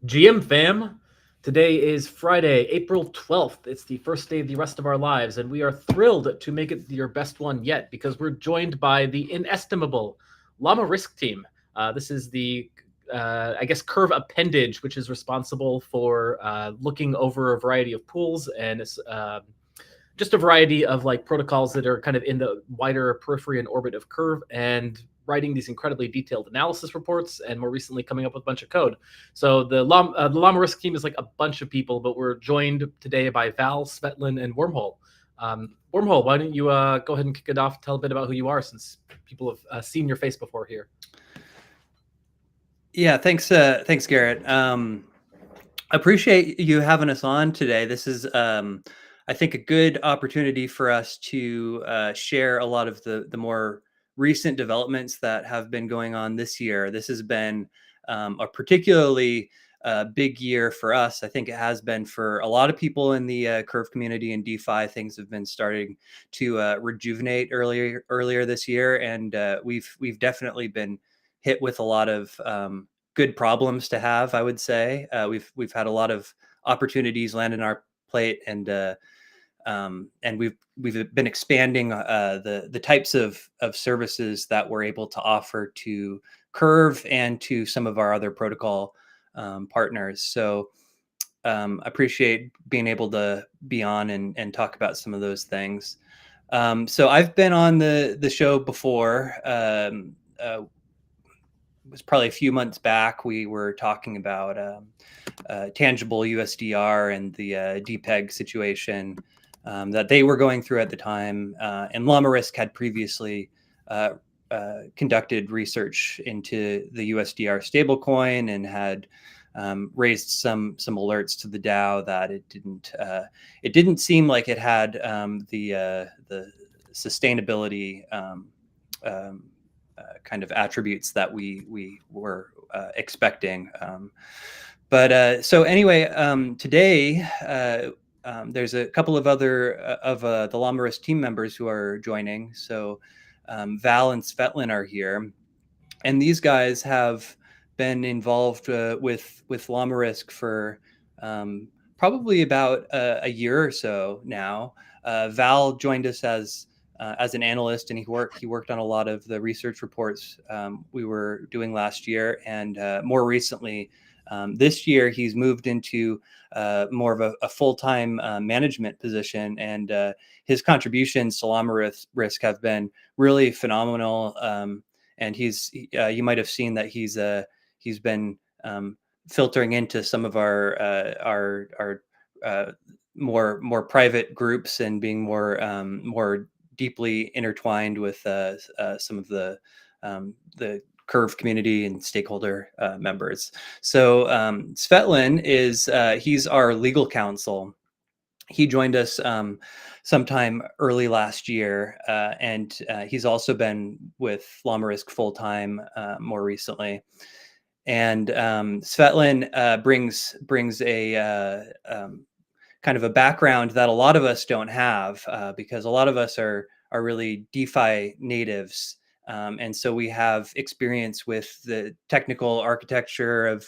GM fam, today is Friday, April 12th. It's the first day of the rest of our lives, and we are thrilled to make it your best one yet because we're joined by the inestimable LlamaRisk team. This is the, I guess, Curve appendage, which is responsible for looking over a variety of pools and just a variety of like protocols that are kind of in the wider periphery and orbit of Curve and writing these incredibly detailed analysis reports and more recently coming up with a bunch of code. So the LlamaRisk team is like a bunch of people, but we're joined today by Val, Svetlán, and Wormhole. Wormhole, why don't you go ahead and kick it off? Tell a bit about who you are, since people have seen your face before here. Yeah, thanks, Garrett. Appreciate you having us on today. This is, I think, a good opportunity for us to share a lot of the more recent developments that have been going on this year. This has been a particularly big year for us. I think it has been for a lot of people in the Curve community and DeFi. Things have been starting to rejuvenate earlier this year, and we've definitely been hit with a lot of good problems to have. I would say we've had a lot of opportunities land in our plate, and we've been expanding the types of services that we're able to offer to Curve and to some of our other protocol partners. So appreciate being able to be on and talk about some of those things. So I've been on the show before. It was probably a few months back. We were talking about tangible USDR and the DPEG situation that they were going through at the time. And LlamaRisk had previously conducted research into the USDR stablecoin and had raised some alerts to the DAO that it didn't seem like it had the sustainability kind of attributes that we were expecting. So anyway, today there's a couple of other of the LlamaRisk team members who are joining. So Val and Svetlán are here, and these guys have been involved with LlamaRisk for probably about a year or so now. Val joined us as an analyst, and he worked on a lot of the research reports we were doing last year, and more recently this year he's moved into more of a full-time management position, and his contributions to LlamaRisk have been really phenomenal. And you might have seen that he's been filtering into some of our more private groups and being more deeply intertwined with some of the Curve community and stakeholder members. So Svetlán he's our legal counsel. He joined us sometime early last year, and he's also been with LlamaRisk full time more recently. And Svetlán brings a kind of a background that a lot of us don't have, because a lot of us are really DeFi natives. And so we have experience with the technical architecture of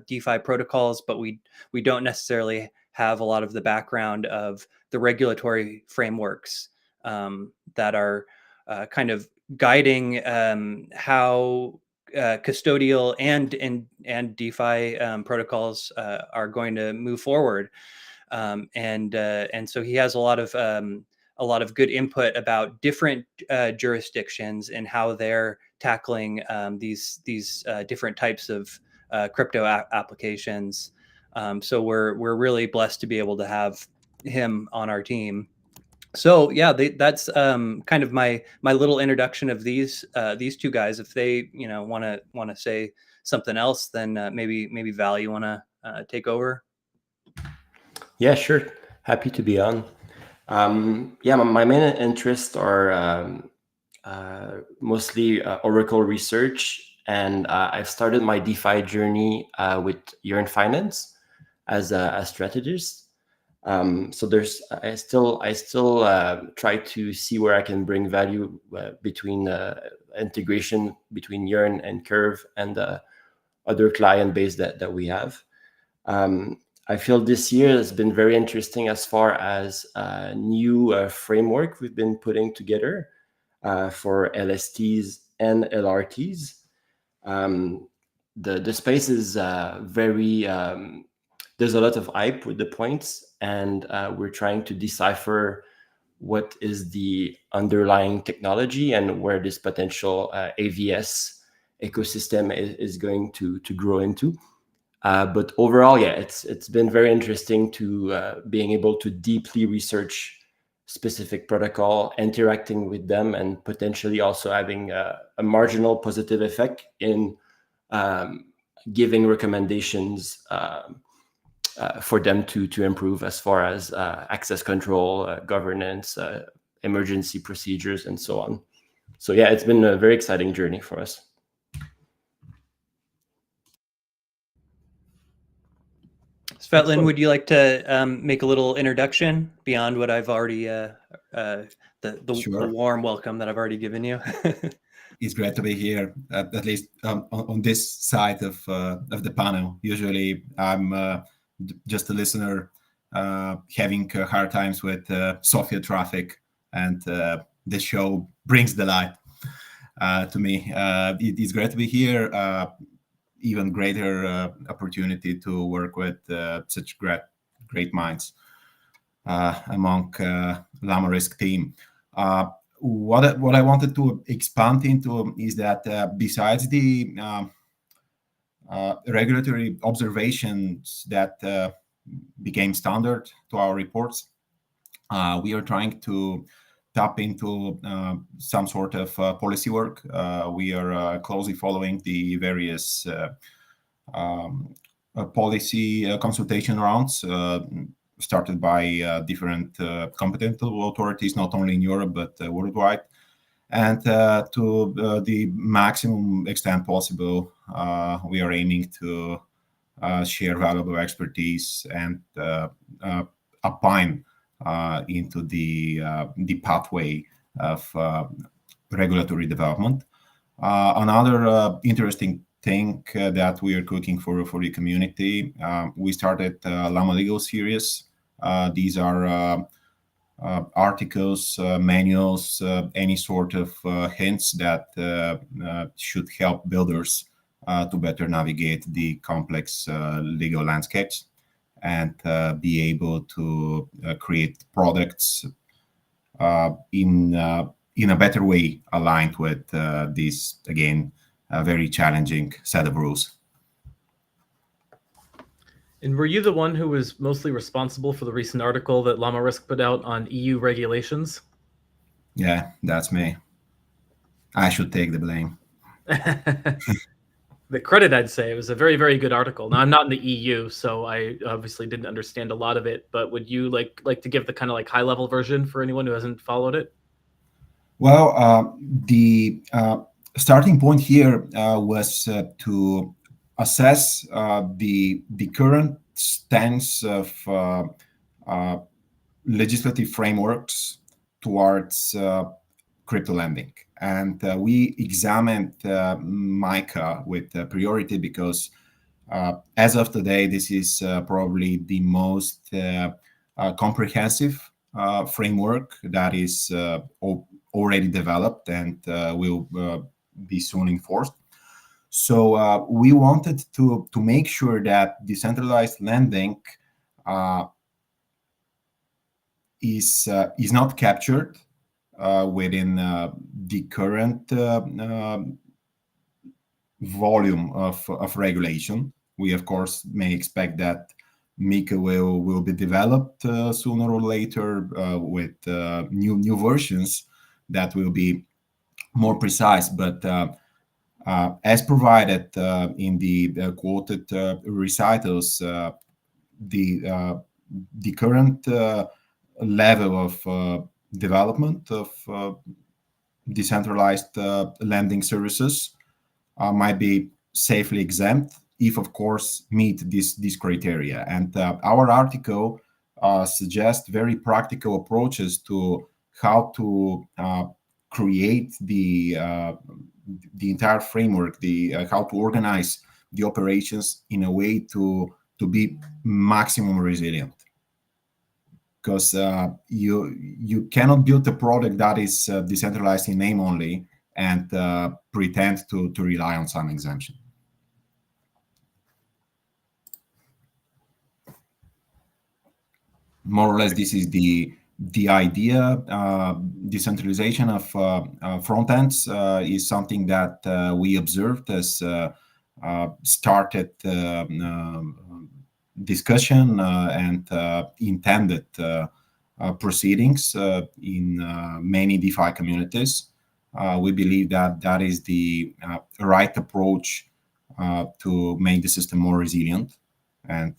DeFi protocols, but we don't necessarily have a lot of the background of the regulatory frameworks that are kind of guiding how custodial and DeFi protocols are going to move forward. And so he has a lot of good input about different jurisdictions and how they're tackling these different types of crypto applications. So we're really blessed to be able to have him on our team. So yeah, that's kind of my little introduction of these two guys. If they want to say something else, then maybe Val, you want to take over? Yeah, sure. Happy to be on. Yeah, my main interests are mostly Oracle research, and I've started my DeFi journey with Yearn Finance as a strategist. So I still try to see where I can bring value between integration between Yearn and Curve and other client base that we have. I feel this year has been very interesting as far as a new framework we've been putting together for LSTs and LRTs. The space is very, there's a lot of hype with the points, and we're trying to decipher what is the underlying technology and where this potential AVS ecosystem is going to grow into. But overall, yeah, it's been very interesting to being able to deeply research specific protocol, interacting with them, and potentially also having a marginal positive effect in giving recommendations for them to improve as far as access control, governance, emergency procedures, and so on. So yeah, it's been a very exciting journey for us. Svetlán, would you like to make a little introduction beyond what I've already, Sure. the warm welcome that I've already given you? It's great to be here, at least on this side of the panel. Usually I'm just a listener, having hard times with Sofia traffic, and this show brings the light to me. It's great to be here. Even greater opportunity to work with such great minds among LlamaRisk team. What I wanted to expand into is that besides the regulatory observations that became standard to our reports, we are trying to tap into some sort of policy work. We are closely following the various policy consultation rounds started by different competent authorities, not only in Europe, but worldwide. And to the maximum extent possible, we are aiming to share valuable expertise and opine into the pathway of regulatory development. Another interesting thing that we are cooking for the community, we started Llama Legal series. These are articles, manuals, any sort of hints that should help builders to better navigate the complex legal landscapes and be able to create products in a better way aligned with this, again, very challenging set of rules. And were you the one who was mostly responsible for the recent article that LlamaRisk put out on EU regulations? Yeah, that's me. I should take the blame. The credit, I'd say. It was a very, very good article. Now, I'm not in the EU, so I obviously didn't understand a lot of it, but would you like to give the kind of like high-level version for anyone who hasn't followed it? Well, the starting point here was to assess the current stance of legislative frameworks towards crypto lending. And we examined MiCA with priority because as of today, this is probably the most comprehensive framework that is already developed and will be soon enforced. So we wanted to make sure that decentralized lending is not captured within the current volume of regulation. We, of course, may expect that MiCA will be developed sooner or later with new versions that will be more precise. But as provided in the quoted recitals, the current level of development of decentralized lending services might be safely exempt if, of course, meet these criteria. And our article suggests very practical approaches to how to create the entire framework, how to organize the operations in a way to to be maximum resilient, because you cannot build a product that is decentralized in name only and pretend to rely on some exemption. More or less, this is the idea. Decentralization of front ends is something that we observed as started discussion and intended proceedings in many DeFi communities. We believe that that is the right approach to make the system more resilient and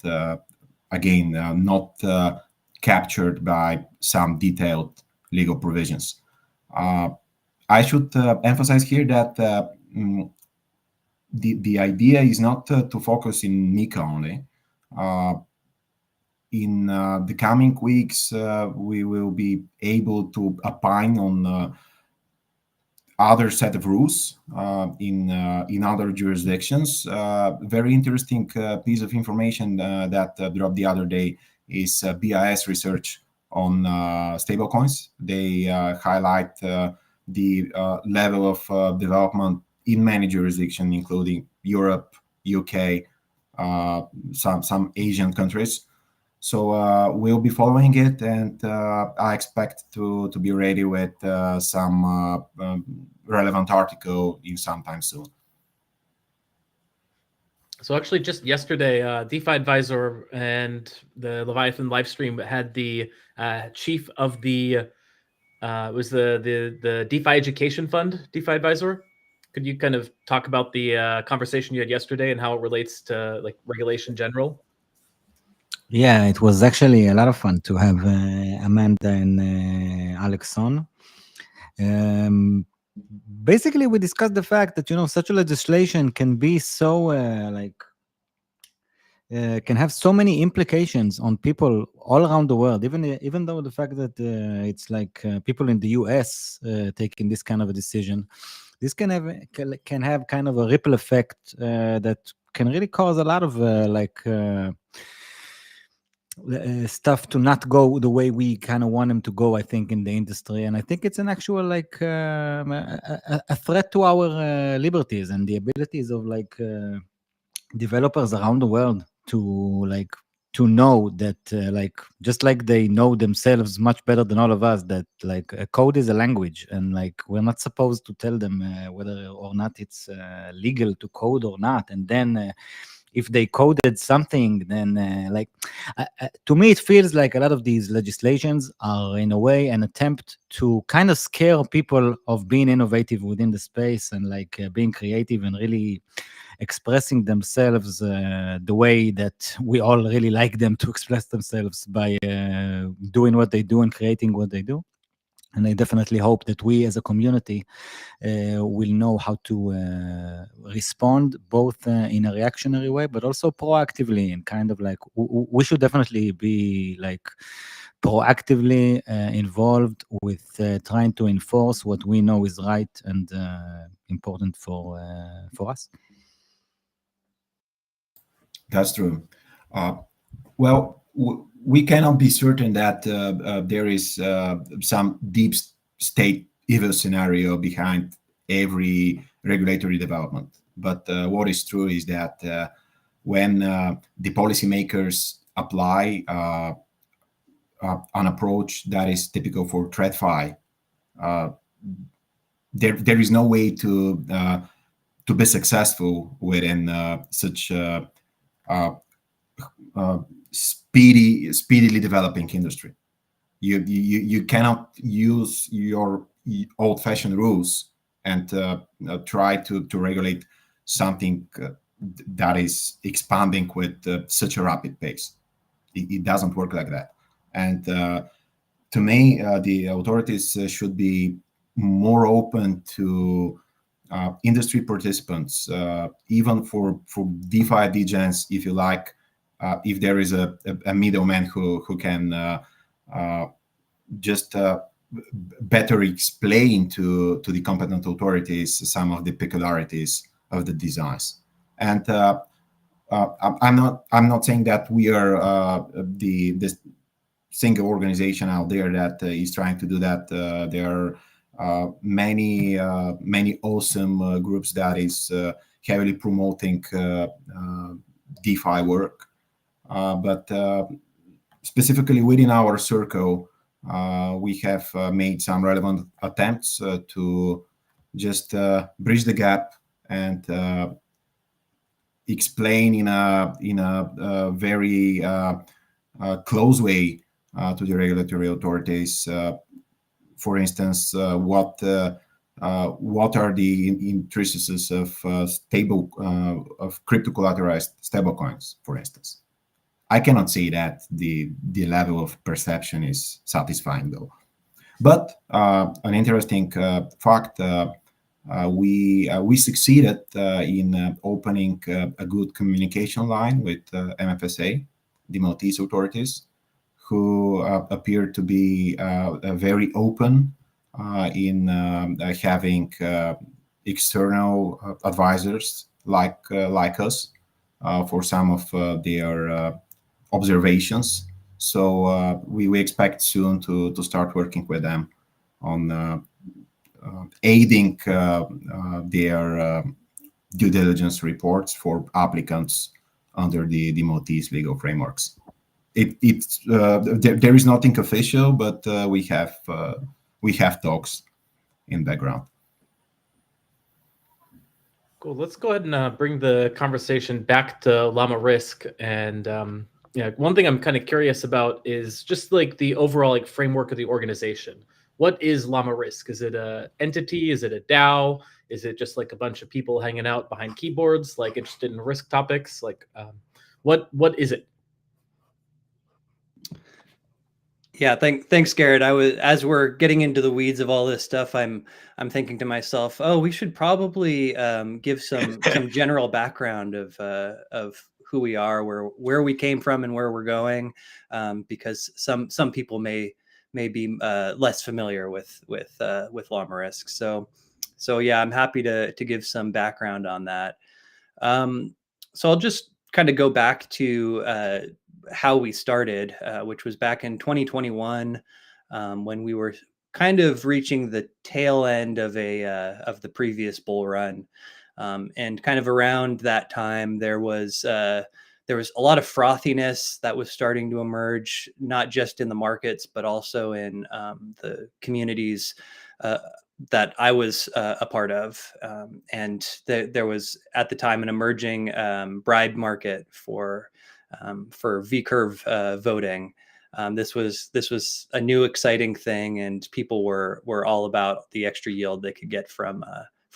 again, not captured by some detailed legal provisions. I should emphasize here that the idea is not to focus in Nika only. In the coming weeks, we will be able to opine on other set of rules in other jurisdictions. Very interesting piece of information that dropped the other day is BIS research on stablecoins. They highlight the level of development in many jurisdictions, including Europe, UK, some Asian countries. So we'll be following it, and I expect to be ready with some relevant article in sometime soon. So actually, just yesterday, DeFi Advisor and the Leviathan live stream had the chief of the was the DeFi Education Fund, DeFi Advisor. Could you kind of talk about the conversation you had yesterday and how it relates to like regulation general? Yeah, it was actually a lot of fun to have Amanda and Alex on. Basically, we discussed the fact that, you know, such a legislation can be so can have so many implications on people all around the world. Even though the fact that it's like people in the US taking this kind of a decision, this can have kind of a ripple effect that can really cause a lot of stuff to not go the way we kind of want them to go, I think, in the industry. And I think it's an actual like a threat to our liberties and the abilities of like developers around the world to know that like just like they know themselves much better than all of us, that like a code is a language, and like we're not supposed to tell them whether or not it's legal to code or not. And then if they coded something, then to me it feels like a lot of these legislations are in a way an attempt to kind of scare people of being innovative within the space and like being creative and really expressing themselves the way that we all really like them to express themselves, by doing what they do and creating what they do. And I definitely hope that we as a community will know how to respond both in a reactionary way, but also proactively, and kind of like we should definitely be like proactively involved with trying to enforce what we know is right and important for us. That's true. Well, we cannot be certain that there is some deep state evil scenario behind every regulatory development. But what is true is that when the policymakers apply an approach that is typical for TradFi, there is no way to be successful within such speedily developing industry. You cannot use your old-fashioned rules and try to regulate something that is expanding with such a rapid pace. It doesn't work like that. And to me, the authorities should be more open to industry participants, even for DeFi degens, if you like. If there is a middleman who can just better explain to the competent authorities some of the peculiarities of the designs. And I'm not saying that we are this single organization out there that is trying to do that. There are many awesome groups that is heavily promoting DeFi work, but specifically within our circle, we have made some relevant attempts to just bridge the gap and explain in a very close way to the regulatory authorities. For instance, what are the intricacies of crypto collateralized stablecoins, for instance? I cannot say that the level of perception is satisfying, though. But an interesting fact, we succeeded in opening a good communication line with MFSA, the Maltese authorities, who appear to be very open in having external advisors like us for some of their observations. So we expect soon to start working with them on aiding their due diligence reports for applicants under the Maltese legal frameworks. There is nothing official, but we have talks in background. Cool. Let's go ahead and bring the conversation back to LlamaRisk. And one thing I'm kind of curious about is just like the overall like framework of the organization. What is LlamaRisk? Is it an entity? Is it a DAO? Is it just like a bunch of people hanging out behind keyboards, like interested in risk topics? Like, what is it? Yeah, thanks, Garrett. As we're getting into the weeds of all this stuff, I'm thinking to myself, oh, we should probably give some general background of who we are, where we came from, and where we're going, because some people may be less familiar with LlamaRisk. So yeah, I'm happy to give some background on that. So I'll just kind of go back to how we started, which was back in 2021, when we were kind of reaching the tail end of the previous bull run, and kind of around that time there was a lot of frothiness that was starting to emerge, not just in the markets but also in the communities that I was a part of, and there was at the time an emerging bribe market for V-curve voting. This was a new exciting thing, and people were all about the extra yield they could get from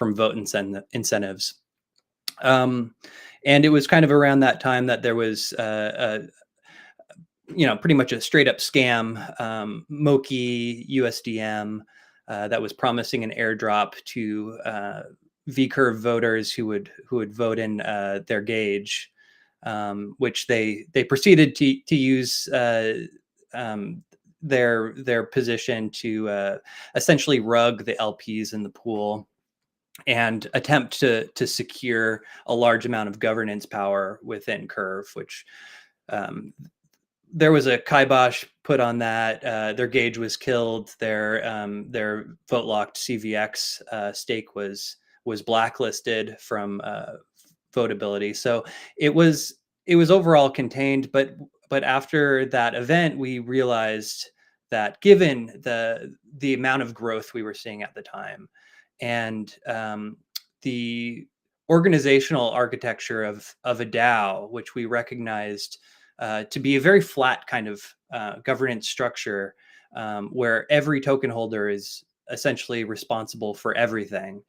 vote incentives. And it was kind of around that time that there was pretty much a straight up scam, Moki USDM, that was promising an airdrop to V-curve voters who would vote in their gauge, which they proceeded to use their position to essentially rug the LPs in the pool and attempt to secure a large amount of governance power within Curve, which there was a kibosh put on that. Their gauge was killed. Their vote locked CVX stake was blacklisted from votability. So it was overall contained, but after that event, we realized that given the amount of growth we were seeing at the time, and the organizational architecture of a DAO, which we recognized to be a very flat kind of governance structure, where every token holder is essentially responsible for everything,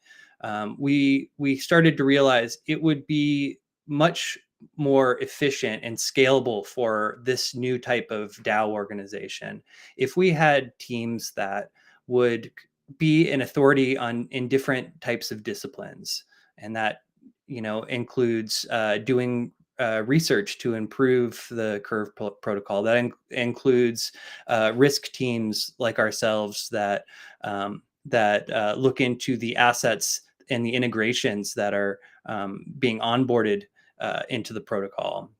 we started to realize it would be much more efficient and scalable for this new type of DAO organization if we had teams that would be an authority in different types of disciplines, and that includes doing research to improve the Curve protocol. That includes risk teams like ourselves that look into the assets and the integrations that are being onboarded into the protocol.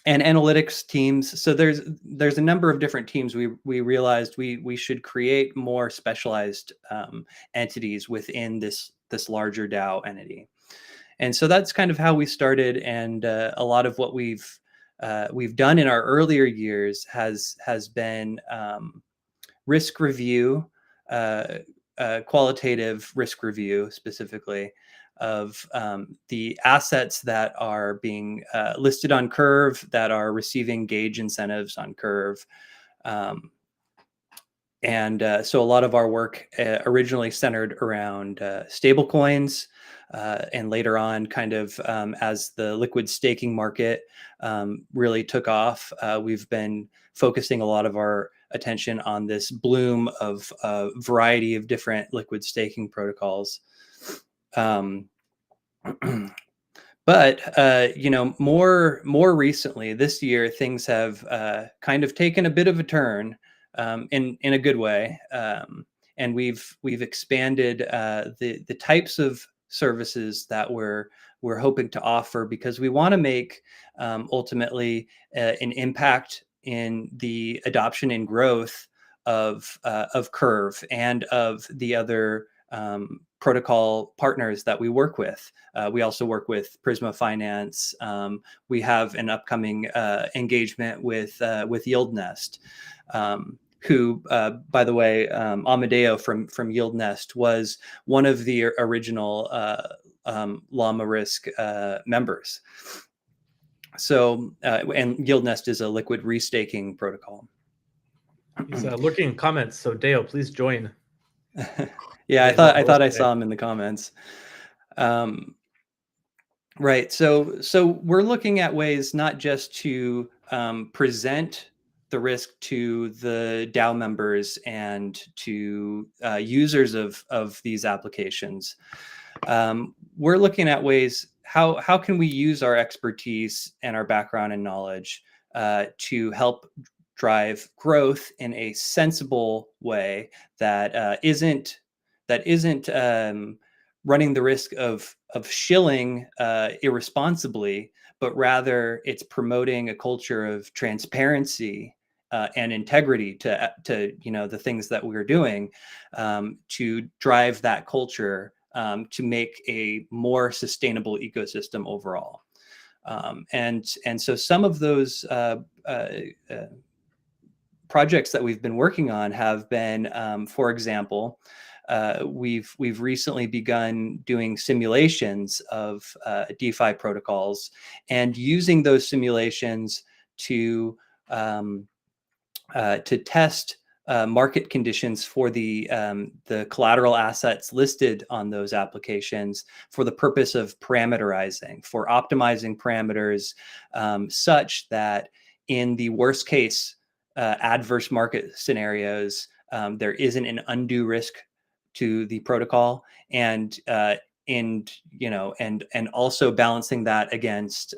And analytics teams. So there's a number of different teams. We realized we should create more specialized entities within this larger DAO entity. And so that's kind of how we started. And a lot of what we've done in our earlier years has been risk review, qualitative risk review specifically, of the assets that are being listed on Curve, that are receiving gauge incentives on Curve. So a lot of our work originally centered around stablecoins, and later on, kind of as the liquid staking market really took off, we've been focusing a lot of our attention on this bloom of a variety of different liquid staking protocols. But more recently this year, things have kind of taken a bit of a turn in a good way, and we've expanded the types of services that we're hoping to offer, because we want to make ultimately an impact in the adoption and growth of Curve and of the other protocol partners that we work with. We also work with Prisma Finance. We have an upcoming engagement with Yield Nest, who, by the way, Amadeo from Yield Nest was one of the original LlamaRisk members. So, and Yield Nest is a liquid restaking protocol. He's lurking in comments, so Deo, please join. Yeah, I thought I saw him in the comments. Right. So we're looking at ways not just to present the risk to the DAO members and to users of these applications. We're looking at ways how can we use our expertise and our background and knowledge to help drive growth in a sensible way that isn't running the risk of shilling irresponsibly, but rather it's promoting a culture of transparency and integrity to the things that we're doing, to drive that culture, to make a more sustainable ecosystem overall. And so some of those projects that we've been working on have been, for example, we've recently begun doing simulations of DeFi protocols, and using those simulations to test market conditions for the collateral assets listed on those applications, for the purpose of parameterizing, for optimizing parameters, such that in the worst case adverse market scenarios, there isn't an undue risk to the protocol, and also balancing that against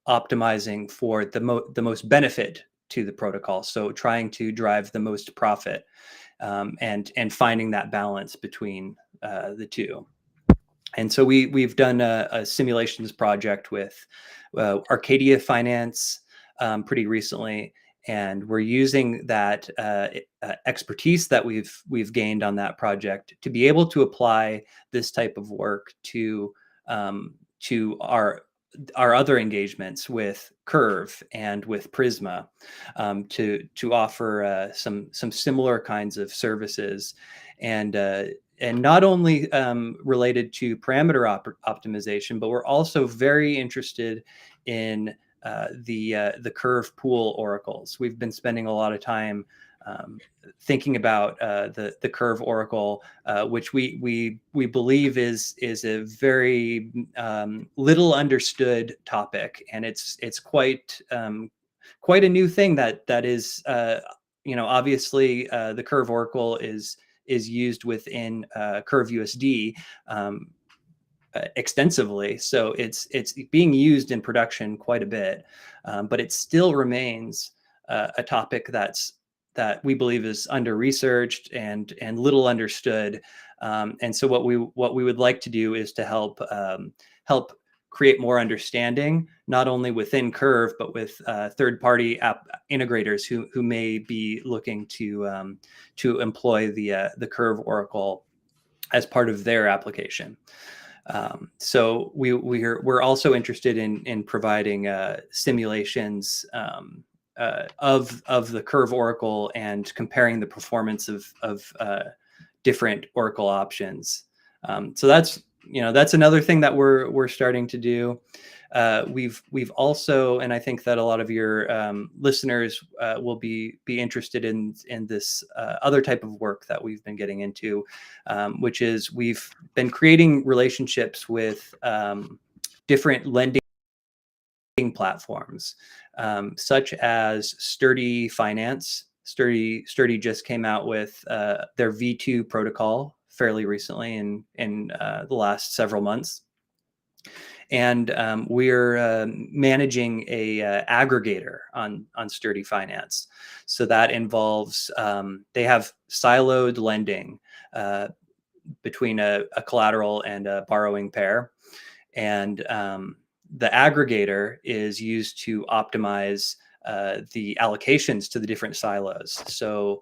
optimizing for the most benefit to the protocol. So trying to drive the most profit, and finding that balance between the two. And so we've done a simulations project with Arcadia Finance pretty recently, and we're using that expertise that we've gained on that project to be able to apply this type of work to our other engagements with Curve and with Prisma, to offer some similar kinds of services, and not only related to parameter optimization, but we're also very interested in the Curve pool oracles. We've been spending a lot of time thinking about the Curve oracle, which we believe is a very little understood topic, and it's quite a new thing that is obviously the Curve oracle is used within Curve USD extensively, so it's being used in production quite a bit, but it still remains a topic that we believe is under researched and little understood, and so what we would like to do is to help create more understanding, not only within Curve, but with third-party app integrators who may be looking to employ the Curve Oracle as part of their application. So we're also interested in providing simulations of the Curve Oracle and comparing the performance of different Oracle options. So that's another thing that we're starting to do. We've also, and I think that a lot of your listeners will be interested in this other type of work that we've been getting into, which is we've been creating relationships with different lending platforms, such as Sturdy Finance. Sturdy just came out with their V2 protocol fairly recently in the last several months. And we're managing a aggregator on Sturdy Finance. So that involves, they have siloed lending between a collateral and a borrowing pair. And the aggregator is used to optimize the allocations to the different silos. So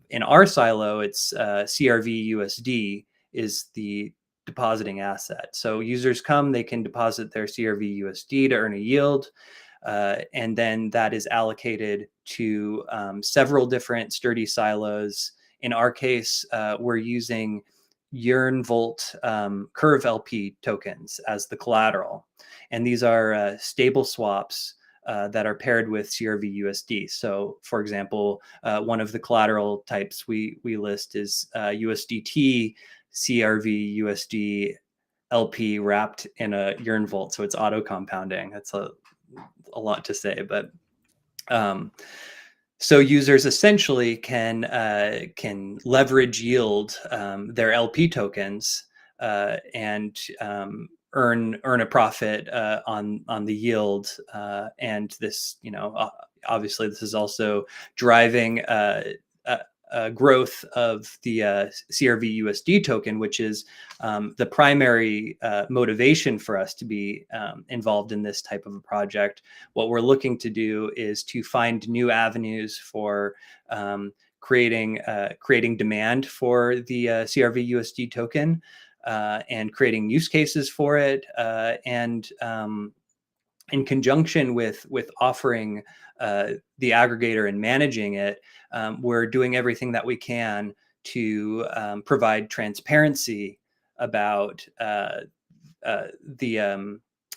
in our silo, it's CRV USD is the depositing asset. So users come, they can deposit their CRV USD to earn a yield. And then that is allocated to several different Sturdy silos. In our case, we're using Yearn-Volt Curve LP tokens as the collateral. And these are stable swaps that are paired with CRV USD. So for example, one of the collateral types we list is USDT CRV USD LP wrapped in a Yearn-Volt. So it's auto compounding. That's a lot to say, but so users essentially can leverage yield their LP tokens and earn a profit on the yield, and this, obviously this is also driving growth of the CRV USD token, which is the primary motivation for us to be involved in this type of a project. What we're looking to do is to find new avenues for creating demand for the CRV USD token and creating use cases for it, and in conjunction with offering the aggregator and managing it, we're doing everything that we can to provide transparency about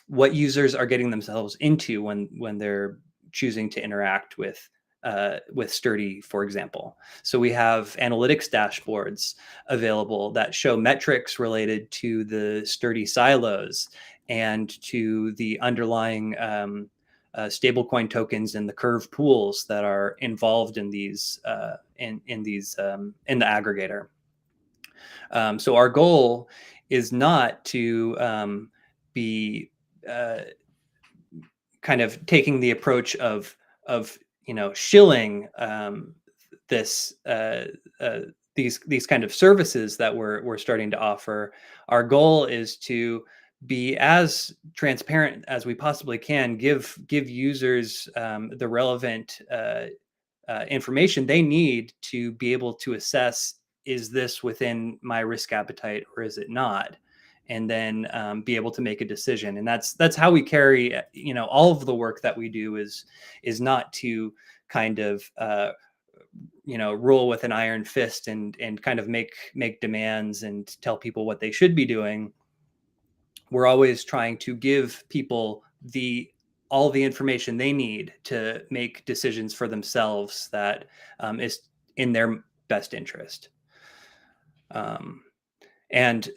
what users are getting themselves into when they're choosing to interact with Sturdy, for example. So we have analytics dashboards available that show metrics related to the Sturdy silos and to the underlying stablecoin tokens and the Curve pools that are involved in these in the aggregator. So our goal is not to be kind of taking the approach of shilling these kind of services that we're starting to offer. Our goal is to be as transparent as we possibly can, give users the relevant information they need to be able to assess, is this within my risk appetite or is it not? And then be able to make a decision. And that's how we carry, all of the work that we do is not to kind of rule with an iron fist and kind of make demands and tell people what they should be doing. We're always trying to give people all the information they need to make decisions for themselves that is in their best interest. And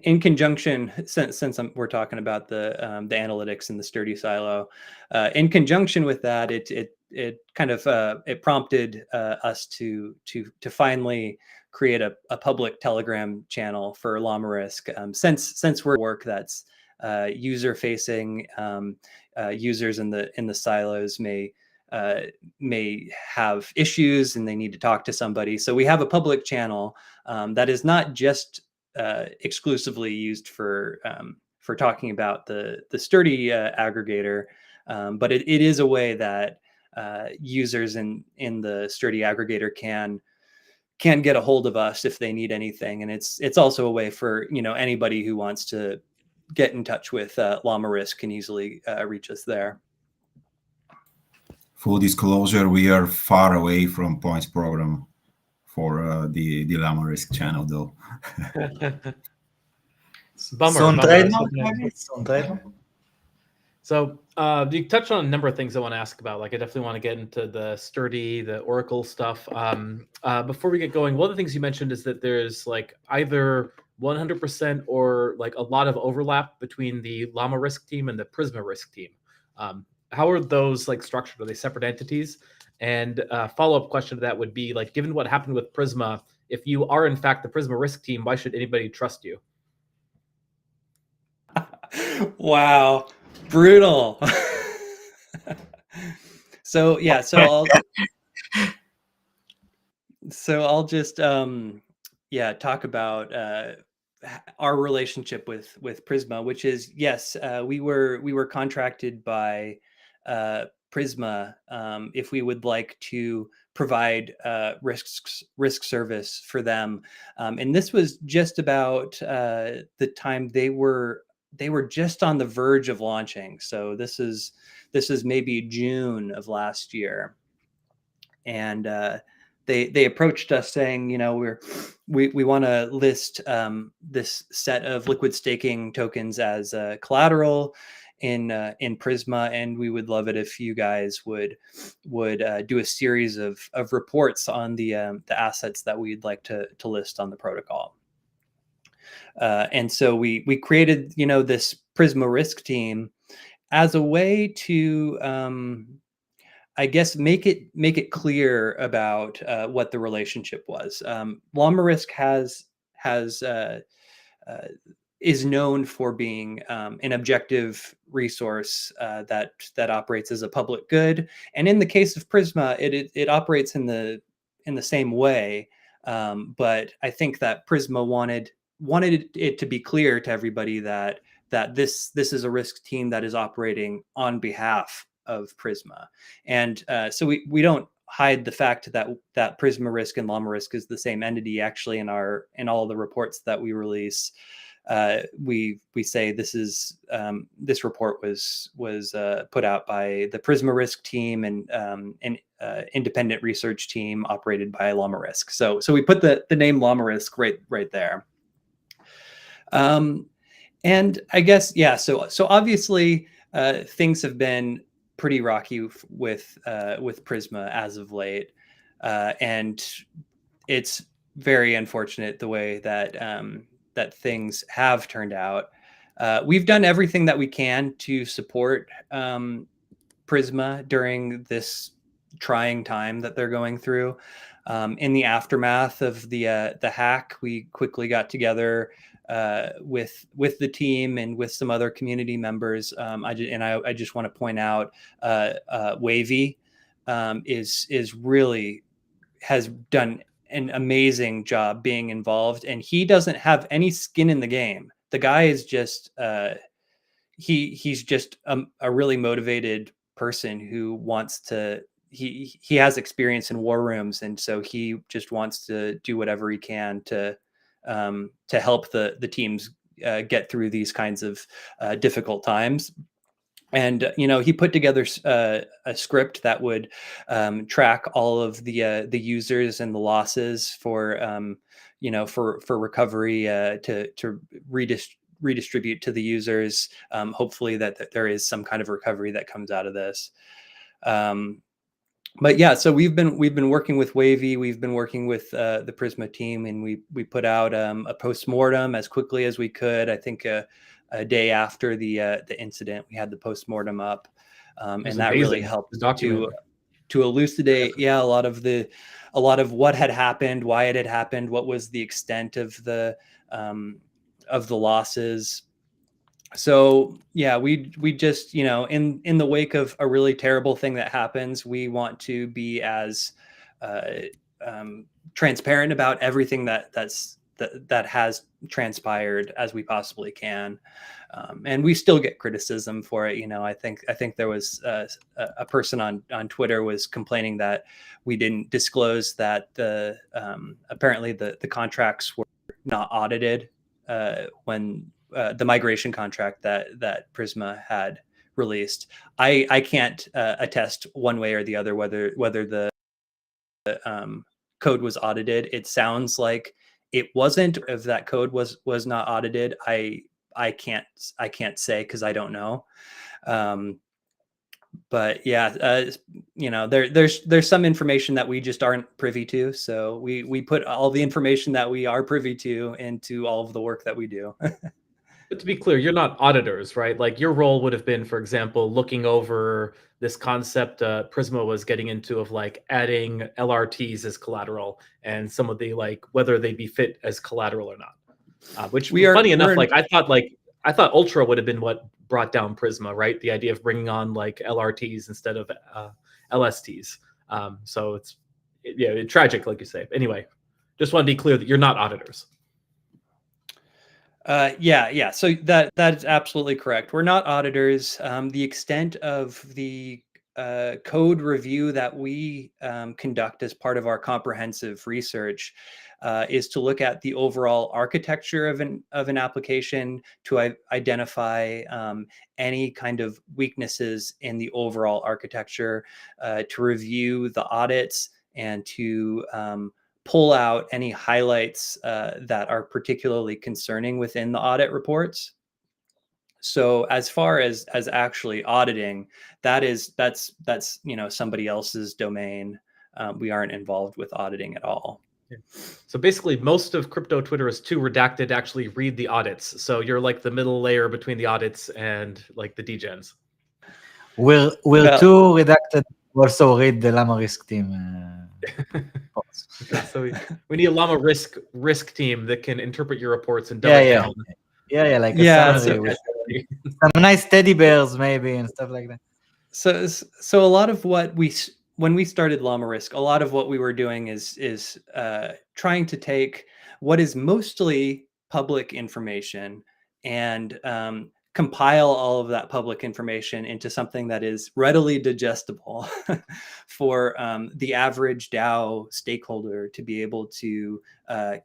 in conjunction, since we're talking about the analytics and the Sturdy silo, in conjunction with that, it kind of it prompted us to finally create a public Telegram channel for LlamaRisk. Since we're work that's user facing, users in the silos may have issues and they need to talk to somebody. So we have a public channel that is not just exclusively used for talking about the sturdy aggregator, but it is a way that users in the sturdy aggregator can get a hold of us if they need anything, and it's also a way for anybody who wants to get in touch with LlamaRisk can easily reach us there. Full disclosure, we are far away from points program for the LlamaRisk channel, though. It's a bummer. Soon bummer. trademark, maybe? Soon trademark? So you touched on a number of things I want to ask about. Like I definitely want to get into the sturdy, the Oracle stuff. Before we get going, one of the things you mentioned is that there's like either 100% or like a lot of overlap between the LlamaRisk team and the Prisma Risk team. How are those like structured? Are they separate entities? And follow-up question to that would be like, given what happened with Prisma, if you are in fact the Prisma Risk team, why should anybody trust you? Wow, brutal. So yeah, so I'll just talk about our relationship with Prisma, which is, yes, we were contracted by Prisma if we would like to provide risk service for them, and this was just about the time they were just on the verge of launching. So this is maybe June of last year, and they approached us saying, we want to list this set of liquid staking tokens as collateral in Prisma, and we would love it if you guys would do a series of reports on the assets that we'd like to list on the protocol. And so we created this Prisma Risk team as a way to I guess make it clear about what the relationship was. LlamaRisk is known for being an objective resource that operates as a public good, and in the case of Prisma, it operates in the same way. But I think that Prisma wanted it to be clear to everybody that this is a risk team that is operating on behalf of Prisma, and so we don't hide the fact that Prisma Risk and LlamaRisk is the same entity. Actually, in all the reports that we release, we say this report was put out by the Prisma Risk team and an independent research team operated by LlamaRisk. So we put the name LlamaRisk right there. And I guess, yeah, so obviously things have been pretty rocky with Prisma as of late, and it's very unfortunate the way that things have turned out. We've done everything that we can to support Prisma during this trying time that they're going through. In the aftermath of the hack, we quickly got together with the team and with some other community members. I just want to point out Wavy has done an amazing job being involved, and he doesn't have any skin in the game. The guy is just he's just a really motivated person who wants to. He has experience in war rooms, and so he just wants to do whatever he can to help the teams get through these kinds of difficult times. And he put together a script that would track all of the users and the losses for recovery to redistribute to the users. Hopefully that there is some kind of recovery that comes out of this. But yeah, so we've been working with Wavy, we've been working with the Prisma team, and we put out a postmortem as quickly as we could. I think a day after the incident, we had the postmortem up, and that really helped to elucidate, a lot of what had happened, why it had happened, what was the extent of the losses. So yeah, we just in the wake of a really terrible thing that happens, we want to be as transparent about everything that's that has transpired as we possibly can. And we still get criticism for it. I think there was a person on Twitter was complaining that we didn't disclose that apparently the contracts were not audited when the migration contract that Prisma had released. I can't attest one way or the other whether the code was audited. It sounds like it wasn't. If that code was not audited, I can't say because I don't know. But yeah, there's some information that we just aren't privy to. So we put all the information that we are privy to into all of the work that we do. But to be clear, you're not auditors, right? Like your role would have been, for example, looking over this concept Prisma was getting into of like adding LRTs as collateral and some of the like whether they be fit as collateral or not. Which funny enough, like I thought Ultra would have been what brought down Prisma, right? The idea of bringing on like LRTs instead of LSTs. So it's tragic, like you say. Anyway, just want to be clear that you're not auditors. Yeah. So that's absolutely correct. We're not auditors. The extent of the code review that we conduct as part of our comprehensive research is to look at the overall architecture of an application, to identify any kind of weaknesses in the overall architecture, to review the audits, and to pull out any highlights that are particularly concerning within the audit reports. So as far as actually auditing, that's somebody else's domain. We aren't involved with auditing at all. So basically, most of crypto Twitter is too redacted to actually read the audits. So you're like the middle layer between the audits and like the degens. We're too redacted to also read the LlamaRisk team. Okay, so we need a LlamaRisk team that can interpret your reports and dumb it down. Like a summary with some nice teddy bears maybe and stuff like that. So a lot of what when we started LlamaRisk, a lot of what we were doing is trying to take what is mostly public information and compile all of that public information into something that is readily digestible for the average DAO stakeholder to be able to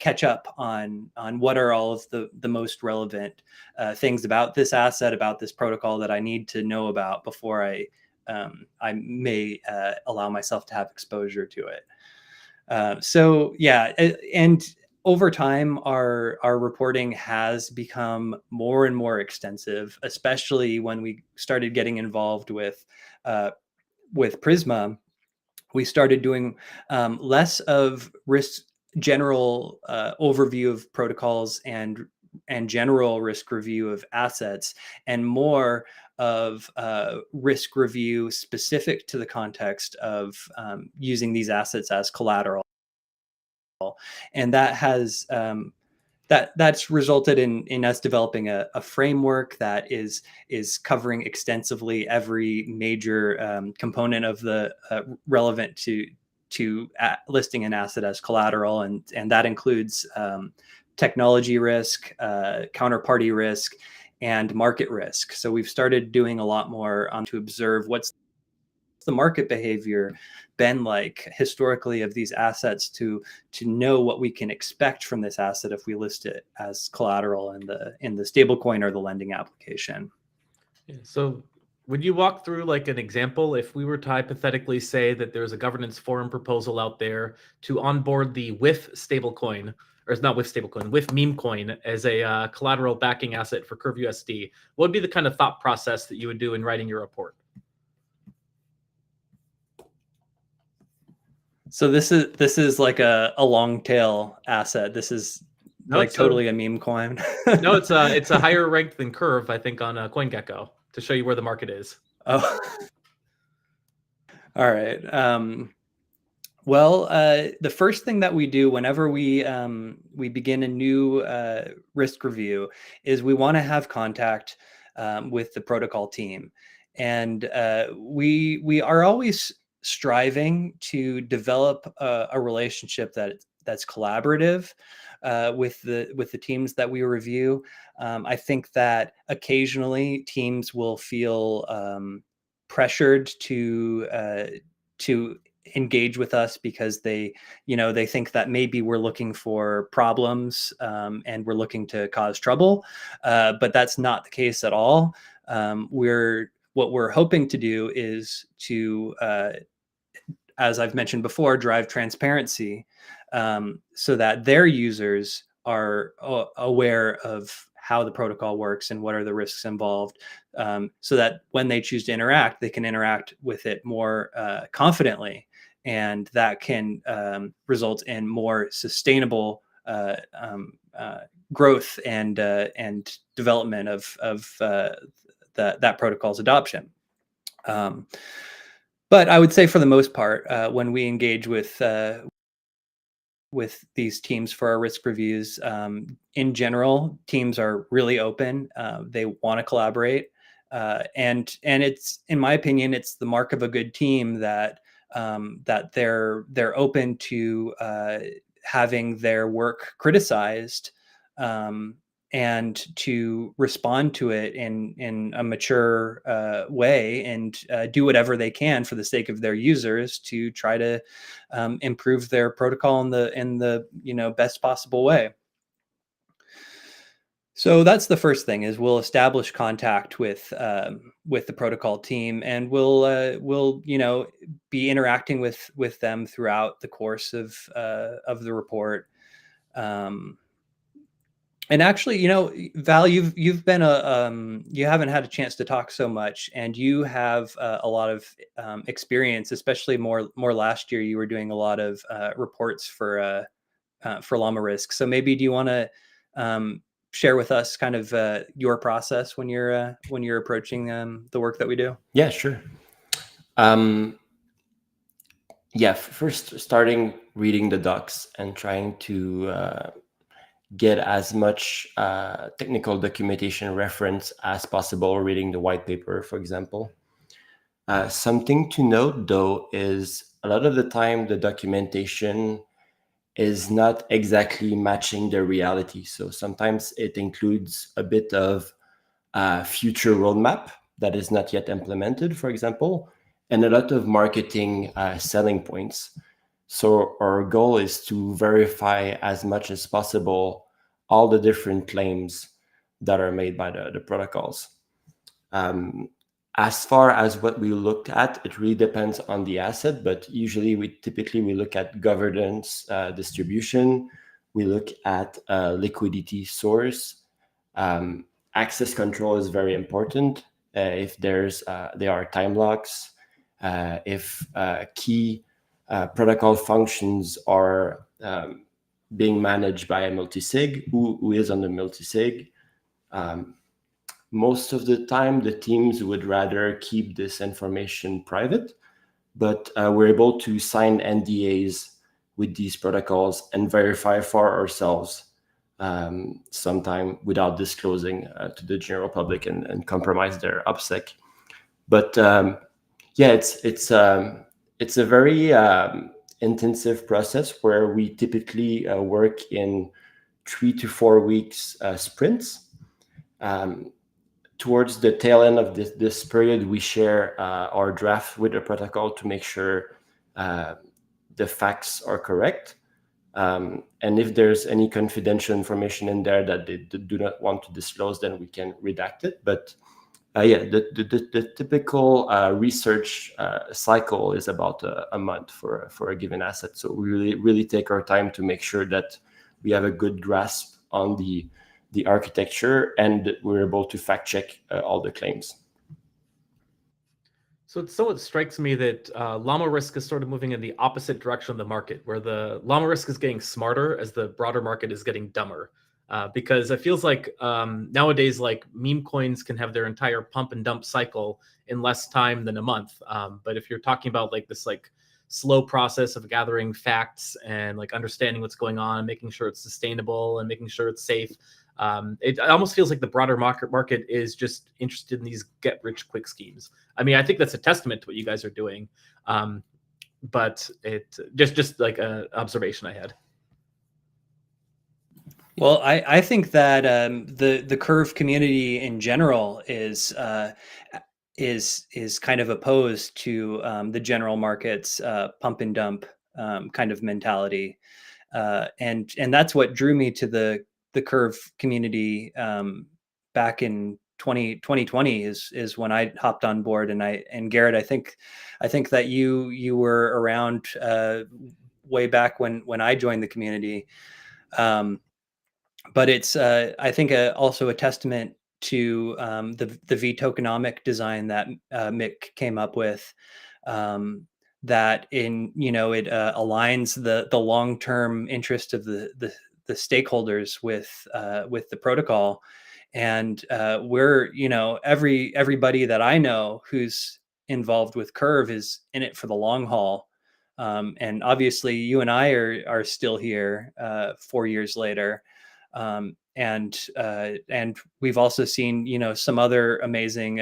catch up on what are all of the most relevant things about this asset, about this protocol that I need to know about before I may allow myself to have exposure to it. So yeah, and over time, our reporting has become more and more extensive, especially when we started getting involved with Prisma. We started doing less of general overview of protocols and general risk review of assets, and more of risk review specific to the context of using these assets as collateral. And that has that's resulted in us developing a framework that is covering extensively every major component of the relevant to listing an asset as collateral, and that includes technology risk, counterparty risk, and market risk. So we've started doing a lot more to observe what's the market behavior been like historically of these assets, to know what we can expect from this asset if we list it as collateral in the stablecoin or the lending application. Yeah, so would you walk through like an example if we were to hypothetically say that there's a governance forum proposal out there to onboard the WIF stablecoin, or it's not WIF stablecoin, WIF meme coin as a collateral backing asset for Curve USD? What would be the kind of thought process that you would do in writing your report? So this is like a long tail asset. This is totally a meme coin. No, it's a higher rank than Curve, I think, on CoinGecko, to show you where the market is. Oh, all right. Well, the first thing that we do whenever we begin a new risk review is we want to have contact with the protocol team, and we are always striving to develop a relationship that's collaborative with the teams that we review. I think that occasionally teams will feel pressured to engage with us because they think that maybe we're looking for problems and we're looking to cause trouble, but that's not the case at all. What we're hoping to do is to, as I've mentioned before, drive transparency so that their users are aware of how the protocol works and what are the risks involved, so that when they choose to interact, they can interact with it more confidently, and that can result in more sustainable growth and development of that protocol's adoption. But I would say for the most part, when we engage with these teams for our risk reviews, in general, teams are really open. They want to collaborate, and it's, in my opinion, it's the mark of a good team that they're open to having their work criticized, and to respond to it in a mature way, and do whatever they can for the sake of their users to try to improve their protocol in the best possible way. So that's the first thing, is we'll establish contact with the protocol team, and we'll be interacting with them throughout the course of the report. And actually, Val, you've been you haven't had a chance to talk so much, and you have a lot of experience, especially more last year. You were doing a lot of reports for LlamaRisk. So maybe do you want to share with us kind of your process when you're approaching the work that we do? Yeah, sure. First starting reading the docs and trying to get as much technical documentation reference as possible, reading the white paper, for example. Something to note, though, is a lot of the time the documentation is not exactly matching the reality. So sometimes it includes a bit of future roadmap that is not yet implemented, for example, and a lot of marketing selling points. So our goal is to verify as much as possible all the different claims that are made by the protocols. As far as what we looked at, it really depends on the asset, but usually we look at governance, distribution, we look at liquidity source. Access control is very important. If there are time locks, if key protocol functions are being managed by a multisig, who is on the multisig. Most of the time, the teams would rather keep this information private, but we're able to sign NDAs with these protocols and verify for ourselves sometime without disclosing to the general public and compromise their OPSEC. But it's a very intensive process where we typically work in 3 to 4 weeks sprints. Towards the tail end of this period, we share our draft with the protocol to make sure the facts are correct. And if there's any confidential information in there that they do not want to disclose, then we can redact it. But the typical research cycle is about a month for a given asset. So we really take our time to make sure that we have a good grasp on the architecture and we're able to fact check all the claims. So it strikes me that LlamaRisk is sort of moving in the opposite direction of the market, where the LlamaRisk is getting smarter as the broader market is getting dumber. Because it feels like nowadays, like meme coins can have their entire pump and dump cycle in less time than a month. But if you're talking about like this like slow process of gathering facts and like understanding what's going on, making sure it's sustainable and making sure it's safe, it almost feels like the broader market is just interested in these get rich quick schemes. I mean, I think that's a testament to what you guys are doing. But it just like an observation I had. Well, I think that the Curve community in general is kind of opposed to the general market's pump and dump kind of mentality, and that's what drew me to the Curve community back in 2020 is when I hopped on board. And Garrett, I think that you were around way back when I joined the community. But it's I think also a testament to the V tokenomic design that Mick came up with, that it aligns the long-term interest of the stakeholders with the protocol. And we're everybody that I know who's involved with Curve is in it for the long haul. And obviously you and I are still here 4 years later. And we've also seen some other amazing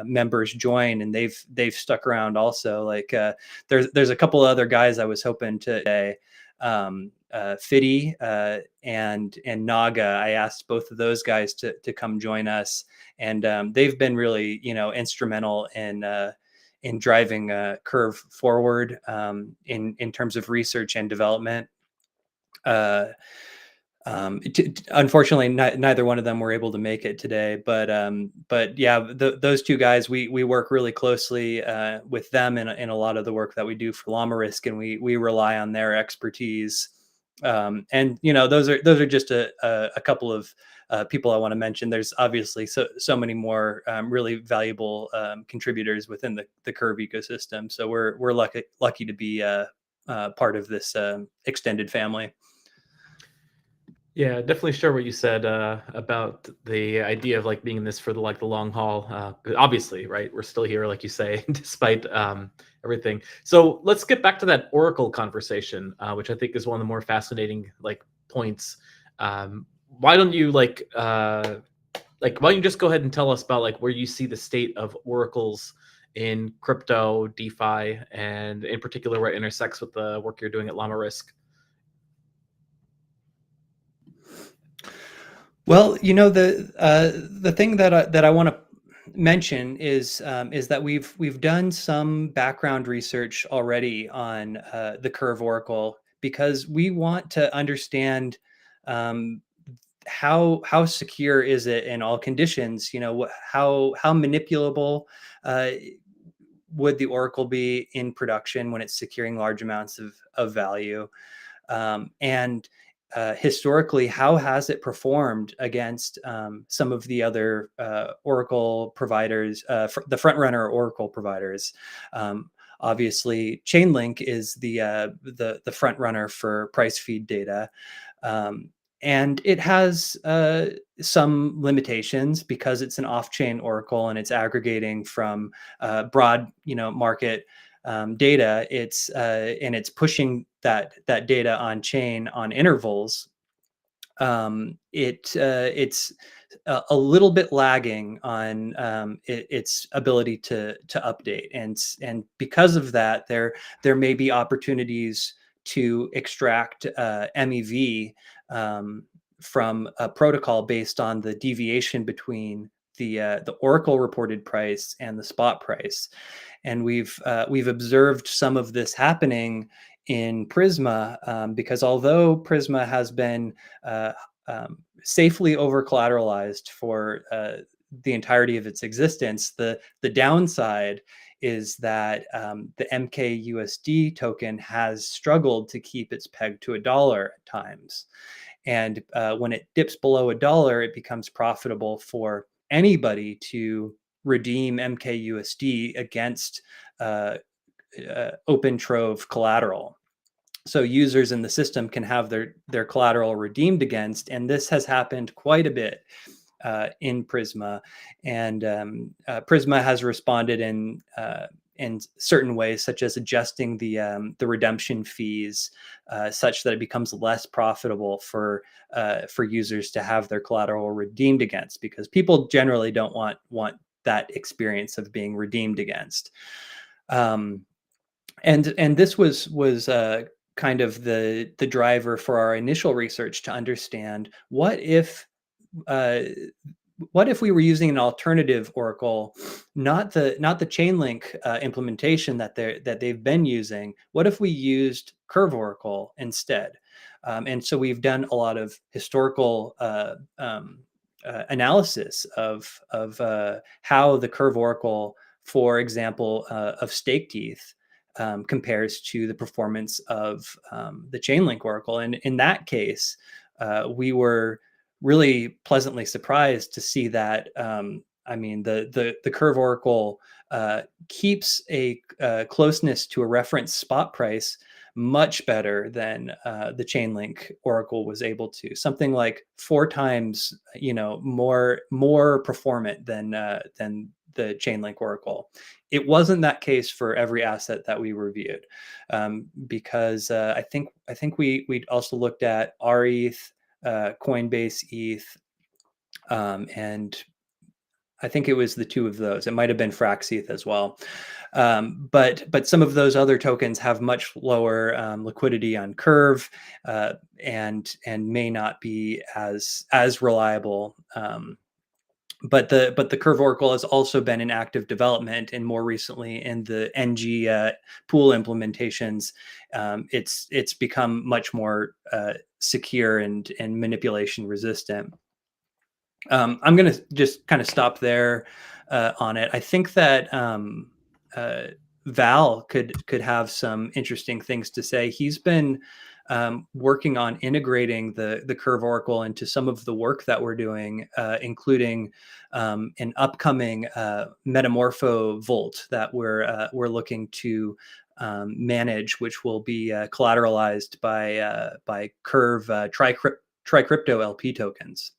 members join, and they've stuck around also. Like there's a couple of other guys I was hoping to today, Fiddy and Naga. I asked both of those guys to come join us, and they've been really instrumental in driving Curve forward in terms of research and development. Unfortunately, neither one of them were able to make it today, but yeah, those two guys, we work really closely with them in a lot of the work that we do for LlamaRisk, and we rely on their expertise. And those are just a couple of people I want to mention. There's obviously so many more really valuable contributors within the Curve ecosystem. So we're lucky to be part of this extended family. Yeah, definitely share what you said about the idea of like being in this for the long haul. Obviously, right? We're still here, like you say, despite everything. So let's get back to that Oracle conversation, which I think is one of the more fascinating points. Why don't you why don't you just go ahead and tell us about where you see the state of oracles in crypto, DeFi, and in particular where it intersects with the work you're doing at LlamaRisk? Well, the thing that I want to mention is that we've done some background research already on the Curve Oracle, because we want to understand how secure is it in all conditions. How manipulable would the Oracle be in production when it's securing large amounts of value, and historically, how has it performed against some of the other Oracle providers, the front-runner Oracle providers? Obviously, Chainlink is the front-runner for price feed data, and it has some limitations because it's an off-chain Oracle and it's aggregating from broad, market data. It's pushing that data on chain on intervals. It's a little bit lagging on its ability to update, and because of that, there may be opportunities to extract MEV from a protocol based on the deviation between the Oracle reported price and the spot price. And we've observed some of this happening in Prisma, because although Prisma has been safely over collateralized for the entirety of its existence, the downside is that the MKUSD token has struggled to keep its peg to $1 at times. And when it dips below $1, it becomes profitable for anybody to redeem MKUSD against open trove collateral. So users in the system can have their collateral redeemed against, and this has happened quite a bit in Prisma. And Prisma has responded in certain ways, such as adjusting the redemption fees such that it becomes less profitable for users to have their collateral redeemed against, because people generally don't want that experience of being redeemed against. And this was kind of the driver for our initial research to understand what if we were using an alternative oracle, not the Chainlink implementation that they've been using. What if we used Curve Oracle instead? And so we've done a lot of historical analysis of how the Curve Oracle, for example, of Stake Teeth, compares to the performance of the Chainlink Oracle. And in that case, we were really pleasantly surprised to see that, I mean, the Curve Oracle keeps a closeness to a reference spot price much better than the Chainlink Oracle was able to. Something like 4 times, more performant than the Chainlink Oracle. It wasn't that case for every asset that we reviewed, because I think we also looked at RETH, Coinbase ETH, and I think it was the 2 of those. It might have been Frax ETH as well. But some of those other tokens have much lower liquidity on Curve, and may not be as reliable. But the Curve Oracle has also been in active development, and more recently in the NG pool implementations, it's become much more secure and manipulation resistant. I'm going to just kind of stop there on it. I think that Val could have some interesting things to say. He's been working on integrating the Curve Oracle into some of the work that we're doing, including an upcoming Metamorpho Vault that we're looking to manage, which will be collateralized by Curve Tricrypto LP tokens.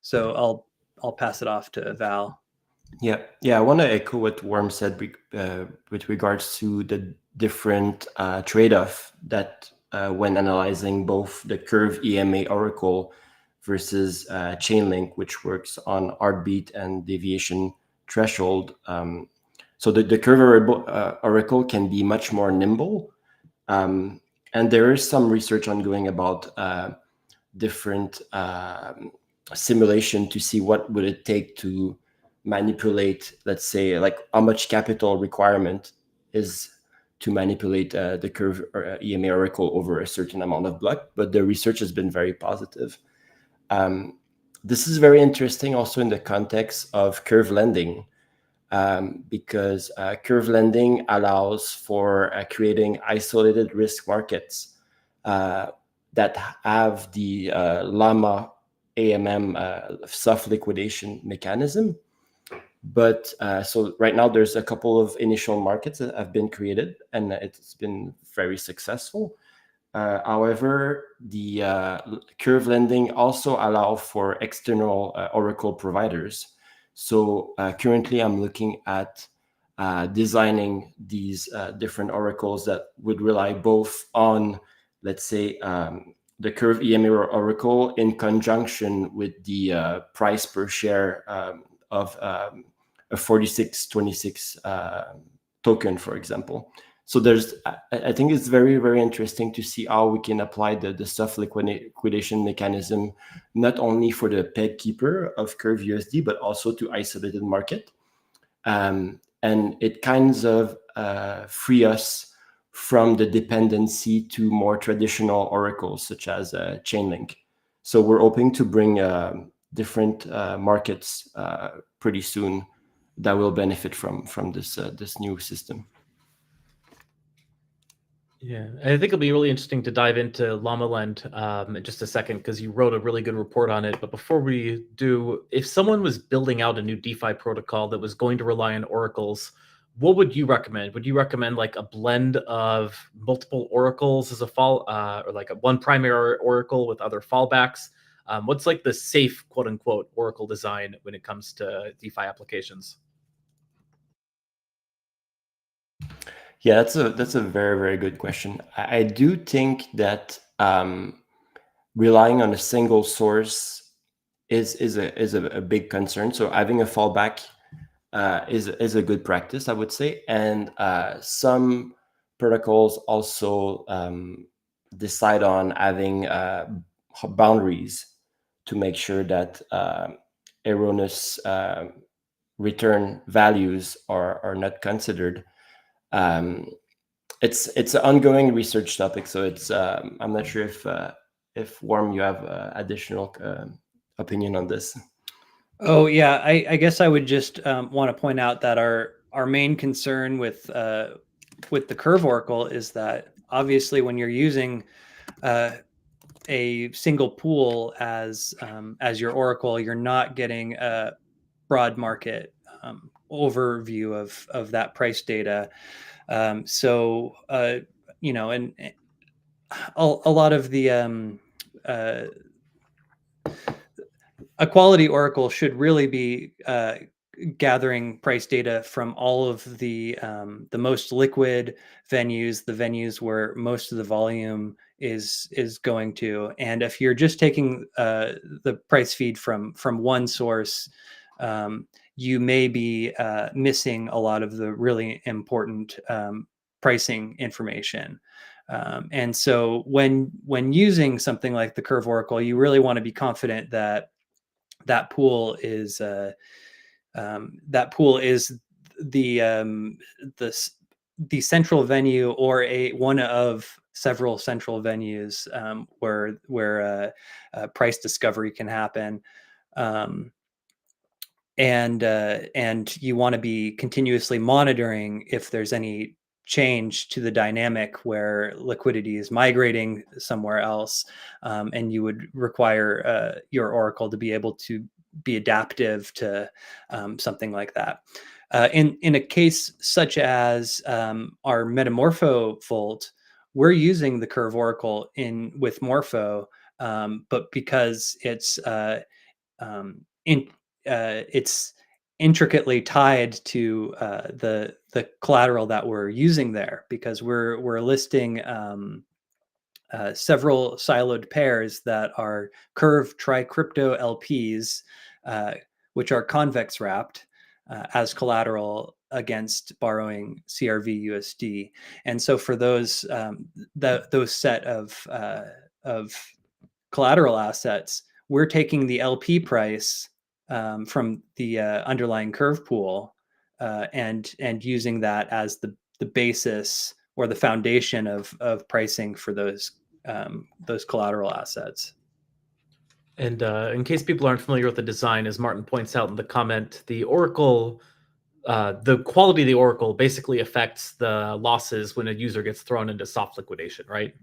So I'll pass it off to Val. Yeah. I want to echo what Worm said with regards to the different trade-off that when analyzing both the Curve EMA Oracle versus Chainlink, which works on heartbeat and deviation threshold. So the Curve Oracle can be much more nimble, and there is some research ongoing about different simulation to see what would it take to manipulate, let's say, like how much capital requirement is to manipulate the Curve EMA Oracle over a certain amount of block. But the research has been very positive. This is very interesting also in the context of curve lending, because curve lending allows for creating isolated risk markets that have the Llama AMM soft liquidation mechanism. But so right now there's a couple of initial markets that have been created, and it's been very successful. However, the curve lending also allow for external Oracle providers. So currently I'm looking at designing these different oracles that would rely both on, let's say, the Curve EMA Oracle in conjunction with the price per share of a 4626 token, for example. So I think it's very, very interesting to see how we can apply the soft liquidation mechanism, not only for the peg keeper of Curve USD, but also to isolated market. And it kinds of free us from the dependency to more traditional oracles, such as Chainlink. So we're hoping to bring different markets pretty soon that will benefit from this new system. Yeah, I think it'll be really interesting to dive into LlamaLend in just a second, because you wrote a really good report on it. But before we do, if someone was building out a new DeFi protocol that was going to rely on oracles, what would you recommend? Would you recommend like a blend of multiple oracles as a or like one primary oracle with other fallbacks? What's like the safe, quote unquote, oracle design when it comes to DeFi applications? Yeah, that's a very, very good question. I do think that relying on a single source is a big concern. So having a fallback is a good practice, I would say. And some protocols also decide on having boundaries to make sure that erroneous return values are not considered. It's an ongoing research topic, so it's I'm not sure if Worm, you have additional opinion on this. Oh yeah, I guess I would just want to point out that our main concern with the Curve Oracle is that obviously when you're using a single pool as your oracle, you're not getting a broad market overview of that price data. So you know, and a lot of the a quality oracle should really be gathering price data from all of the most liquid venues, the venues where most of the volume is going to. And if you're just taking the price feed from one source, you may be missing a lot of the really important pricing information. And so when using something like the Curve Oracle, you really want to be confident that that pool is the central venue, or one of several central venues where price discovery can happen. And you want to be continuously monitoring if there's any change to the dynamic where liquidity is migrating somewhere else, and you would require your oracle to be able to be adaptive to something like that. In a case such as our Metamorpho Vault, we're using the Curve Oracle with Morpho, but because it's intricately tied to the collateral that we're using there, because we're listing several siloed pairs that are Curve Tricrypto LPs, which are convex wrapped as collateral against borrowing CRV USD. And so for those set of collateral assets, we're taking the LP price from the underlying Curve pool and using that as the basis or the foundation of pricing for those collateral assets. And in case people aren't familiar with the design, as Martin points out in the comment, the oracle, the quality of the oracle basically affects the losses when a user gets thrown into soft liquidation, right?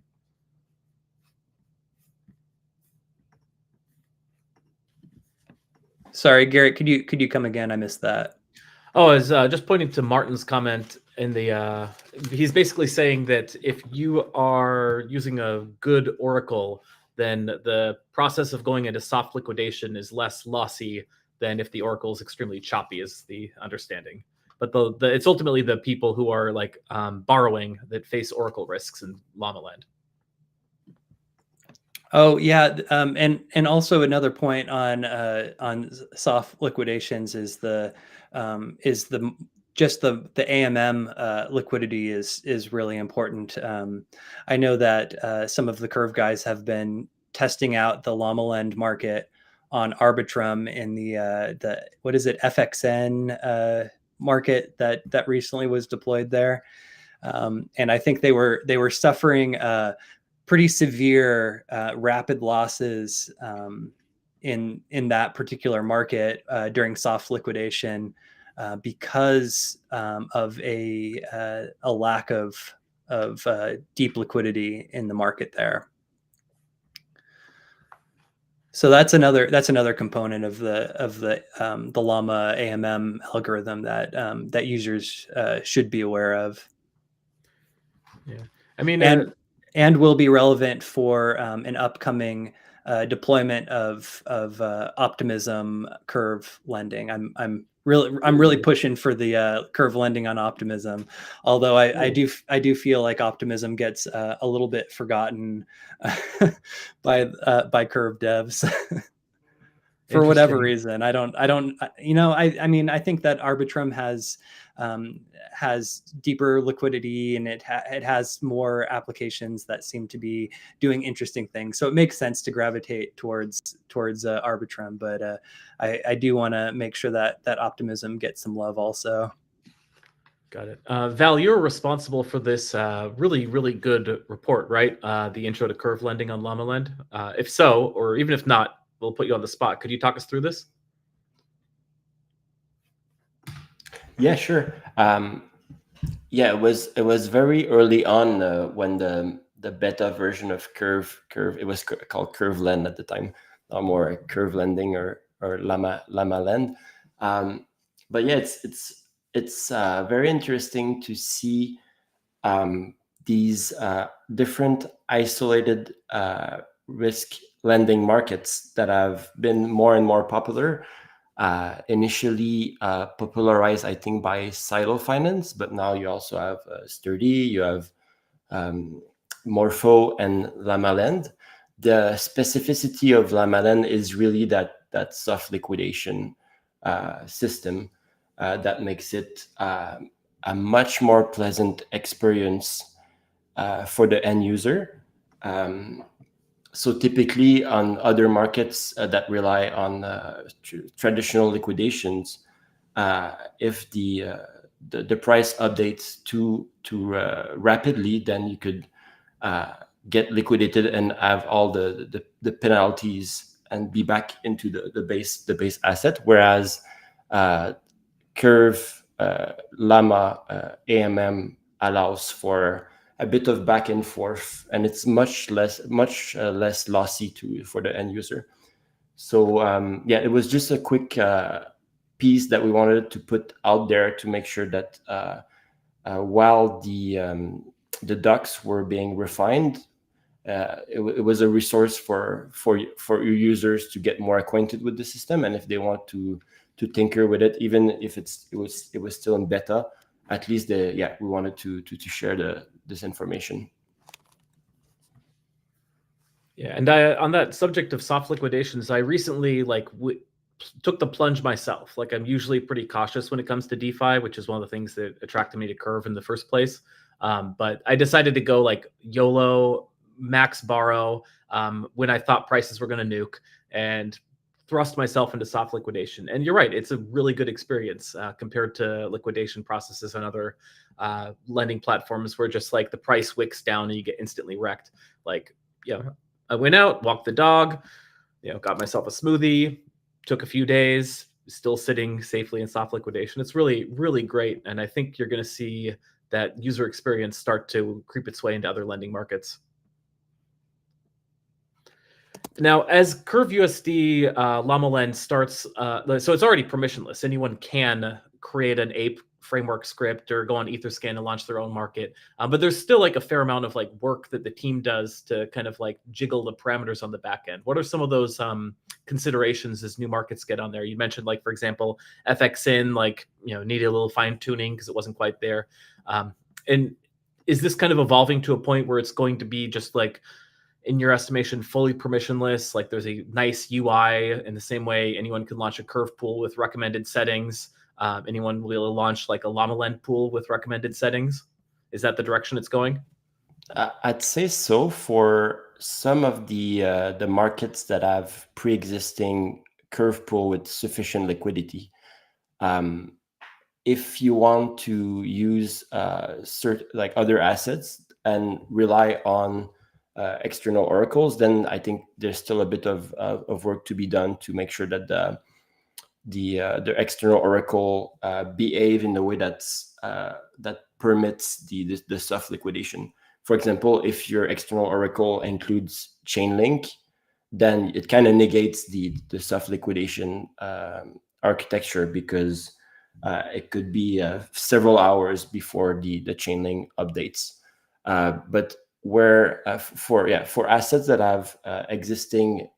Sorry, Garrett, could you come again? I missed that. Oh, I was just pointing to Martin's comment in the. He's basically saying that if you are using a good oracle, then the process of going into soft liquidation is less lossy than if the oracle is extremely choppy, is the understanding. But it's ultimately the people who are like borrowing that face oracle risks in Llama Land. Oh yeah, and also another point on soft liquidations is the AMM liquidity is really important. I know that some of the Curve guys have been testing out the Llama Land market on Arbitrum in the what is it, FXN market that recently was deployed there, and I think they were suffering pretty severe rapid losses in that particular market during soft liquidation because of a lack of deep liquidity in the market there. So that's another component of the Llama AMM algorithm that users should be aware of. Yeah, I mean, and will be relevant for an upcoming deployment of Optimism Curve lending. I'm really pushing for the Curve lending on Optimism, although I do feel like Optimism gets a little bit forgotten by Curve devs. For whatever reason. I mean, I think that Arbitrum has has deeper liquidity, and it has more applications that seem to be doing interesting things. So it makes sense to gravitate towards Arbitrum, but I do want to make sure that optimism gets some love also. Got it. Val, you're responsible for this really, really good report, right? The intro to curve lending on LlamaLend. If so, or even if not, we'll put you on the spot. Could you talk us through this? Yeah, sure. Yeah, it was very early on when the beta version of Curve, it was called Curve Lend at the time, not more Curve Lending or LlamaLend. But yeah, it's very interesting to see these different isolated risk lending markets that have been more and more popular. Initially popularized, I think, by Silo Finance, but now you also have Sturdy, you have Morpho and LlamaLend. The specificity of LlamaLend is really that soft liquidation system that makes it a much more pleasant experience for the end user. So typically on other markets that rely on traditional liquidations, if the price updates too rapidly, then you could get liquidated and have all the penalties and be back into the base asset. Whereas Curve Llama AMM allows for a bit of back and forth, and it's much less lossy for the end user. So yeah, it was just a quick piece that we wanted to put out there to make sure that while the docs were being refined, it was a resource for your users to get more acquainted with the system, and if they want to tinker with it, even if it was still in beta, at least we wanted to share this information. Yeah, and on that subject of soft liquidations, I recently took the plunge myself. Like, I'm usually pretty cautious when it comes to DeFi, which is one of the things that attracted me to Curve in the first place. But I decided to go like YOLO, max borrow when I thought prices were going to nuke, and thrust myself into soft liquidation. And you're right, it's a really good experience compared to liquidation processes on other lending platforms where just like the price wicks down and you get instantly wrecked. Like, I went out, walked the dog, got myself a smoothie, took a few days, still sitting safely in soft liquidation. It's really, really great. And I think you're going to see that user experience start to creep its way into other lending markets. Now, as Curve USD LlamaLend starts, so it's already permissionless. Anyone can create an ape framework script or go on Etherscan and launch their own market. But there's still like a fair amount of like work that the team does to kind of like jiggle the parameters on the back end. What are some of those considerations as new markets get on there? You mentioned, like, for example, FXin, like, needed a little fine tuning because it wasn't quite there. And is this kind of evolving to a point where it's going to be just like, in your estimation, fully permissionless? Like, there's a nice UI in the same way anyone can launch a Curve pool with recommended settings. Anyone will launch like a LlamaLend pool with recommended settings. Is that the direction it's going? I'd say so for some of the markets that have pre-existing Curve pool with sufficient liquidity. If you want to use like other assets and rely on external oracles, then I think there's still a bit of work to be done to make sure that the external oracle behave in a way that permits the soft liquidation. For example, if your external oracle includes Chainlink, then it kind of negates the soft liquidation architecture, because it could be several hours before the Chainlink updates. But where for assets that have existing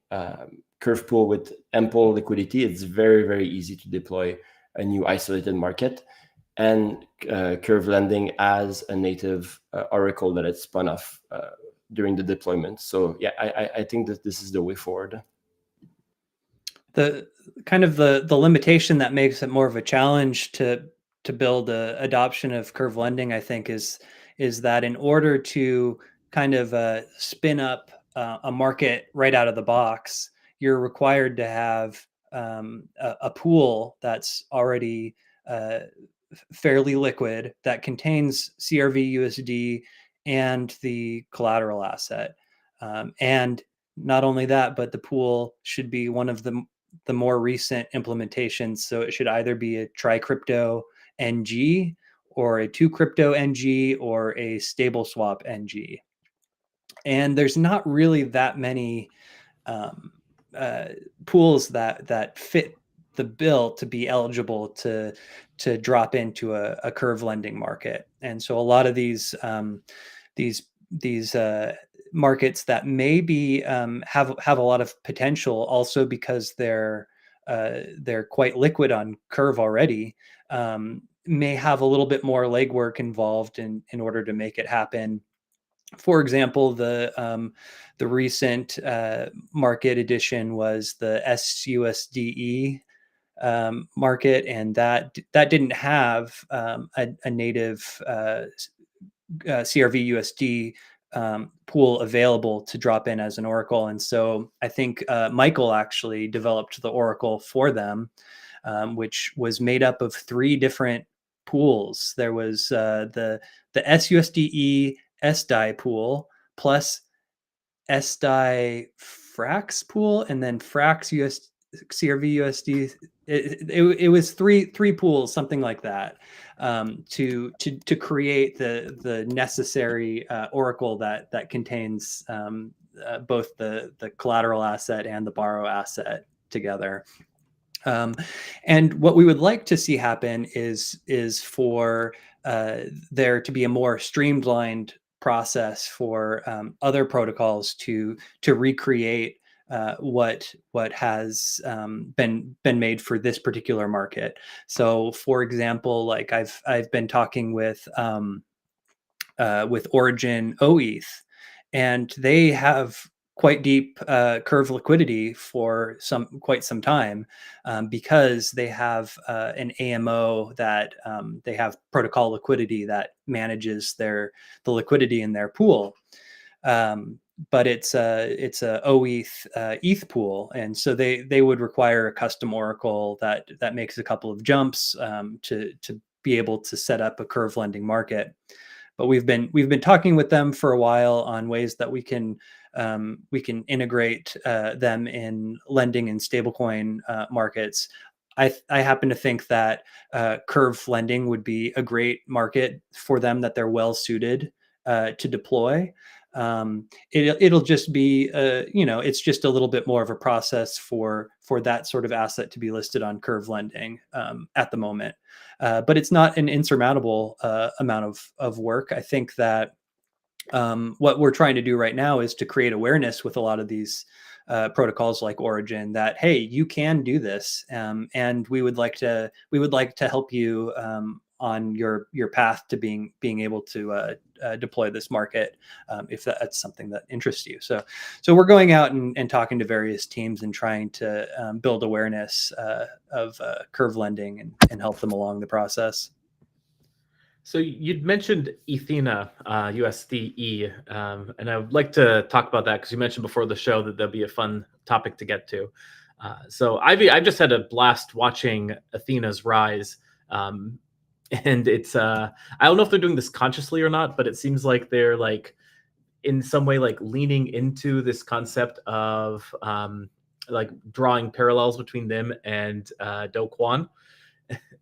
Curve pool with ample liquidity, it's very, very easy to deploy a new isolated market, and Curve lending as a native oracle that it's spun off during the deployment. So yeah, I think that this is the way forward. The kind of the limitation that makes it more of a challenge to build a adoption of curve lending, I think, is that in order to kind of spin up a market right out of the box, you're required to have a pool that's already fairly liquid, that contains CRV USD and the collateral asset. And not only that, but the pool should be one of the more recent implementations. So it should either be a TriCrypto NG or a 2Crypto NG or a stable swap NG. And there's not really that many pools that fit the bill to be eligible to drop into a curve lending market. And so a lot of these markets that maybe have a lot of potential, also because they're quite liquid on curve already, may have a little bit more legwork involved in order to make it happen. For example, the recent market addition was the SUSDE market, and that didn't have a native CRV USD pool available to drop in as an oracle. And so I think Michael actually developed the oracle for them, which was made up of 3 different pools. There was the SUSDE SDI pool plus SDI Frax pool, and then Frax CRV USD. It was three pools, something like that, to create the necessary oracle that contains both the collateral asset and the borrow asset together. And what we would like to see happen is for there to be a more streamlined process for other protocols to recreate what has been made for this particular market. So, for example, like I've been talking with Origin OETH, and they have quite deep curve liquidity for quite some time, because they have an AMO that they have protocol liquidity that manages the liquidity in their pool. But it's a OETH ETH pool, and so they would require a custom oracle that makes a couple of jumps to be able to set up a curve lending market. But we've been talking with them for a while on ways that we can integrate them in lending and stablecoin markets. I happen to think that curve lending would be a great market for them, that they're well suited to deploy. It'll just be it's just a little bit more of a process for that sort of asset to be listed on curve lending at the moment, but it's not an insurmountable amount of work. I think that what we're trying to do right now is to create awareness with a lot of these protocols like Origin that, hey, you can do this, and we would like to help you on your path to being able to deploy this market, if that's something that interests you. So we're going out and talking to various teams and trying to build awareness of curve lending and help them along the process. So you'd mentioned Athena USDE, and I would like to talk about that because you mentioned before the show that there'll be a fun topic to get to. So I've just had a blast watching Athena's rise. And it's I don't know if they're doing this consciously or not, but it seems like they're like in some way like leaning into this concept of like drawing parallels between them and Do Kwon,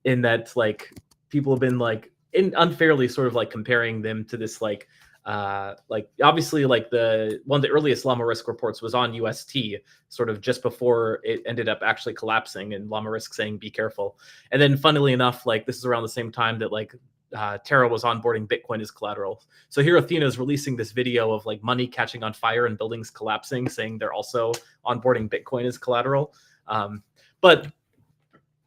in that like people have been like unfairly sort of like comparing them to this like obviously like one of the earliest LlamaRisk reports was on UST, sort of just before it ended up actually collapsing, and LlamaRisk saying be careful. And then funnily enough, like this is around the same time that like Terra was onboarding Bitcoin as collateral. So here Athena is releasing this video of like money catching on fire and buildings collapsing, saying they're also onboarding Bitcoin as collateral. But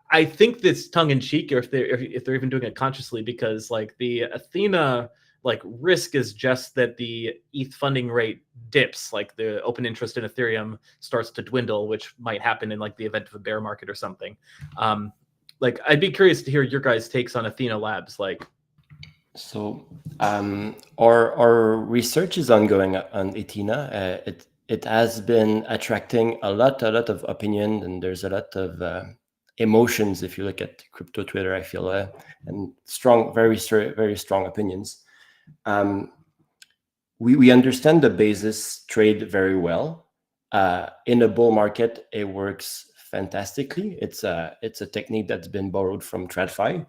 I think this tongue in cheek, or if they're even doing it consciously, because like the Athena like risk is just that the ETH funding rate dips, like the open interest in Ethereum starts to dwindle, which might happen in like the event of a bear market or something. like, I'd be curious to hear your guys' takes on Athena Labs. Like, So our research is ongoing on Athena. It has been attracting a lot of opinion, and there's a lot of emotions if you look at crypto Twitter. I feel and strong, very strong opinions. We understand the basis trade very well. In a bull market, it works fantastically. It's a technique that's been borrowed from TradFi.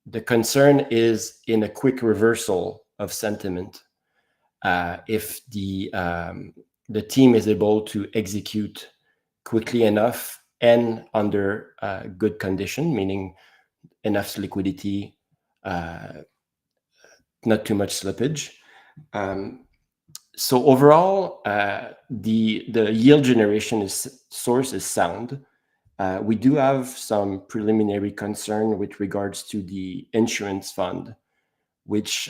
The concern is in a quick reversal of sentiment. If the team is able to execute quickly enough and under good condition, meaning enough liquidity, not too much slippage. So overall, the yield generation source is sound. We do have some preliminary concern with regards to the insurance fund, which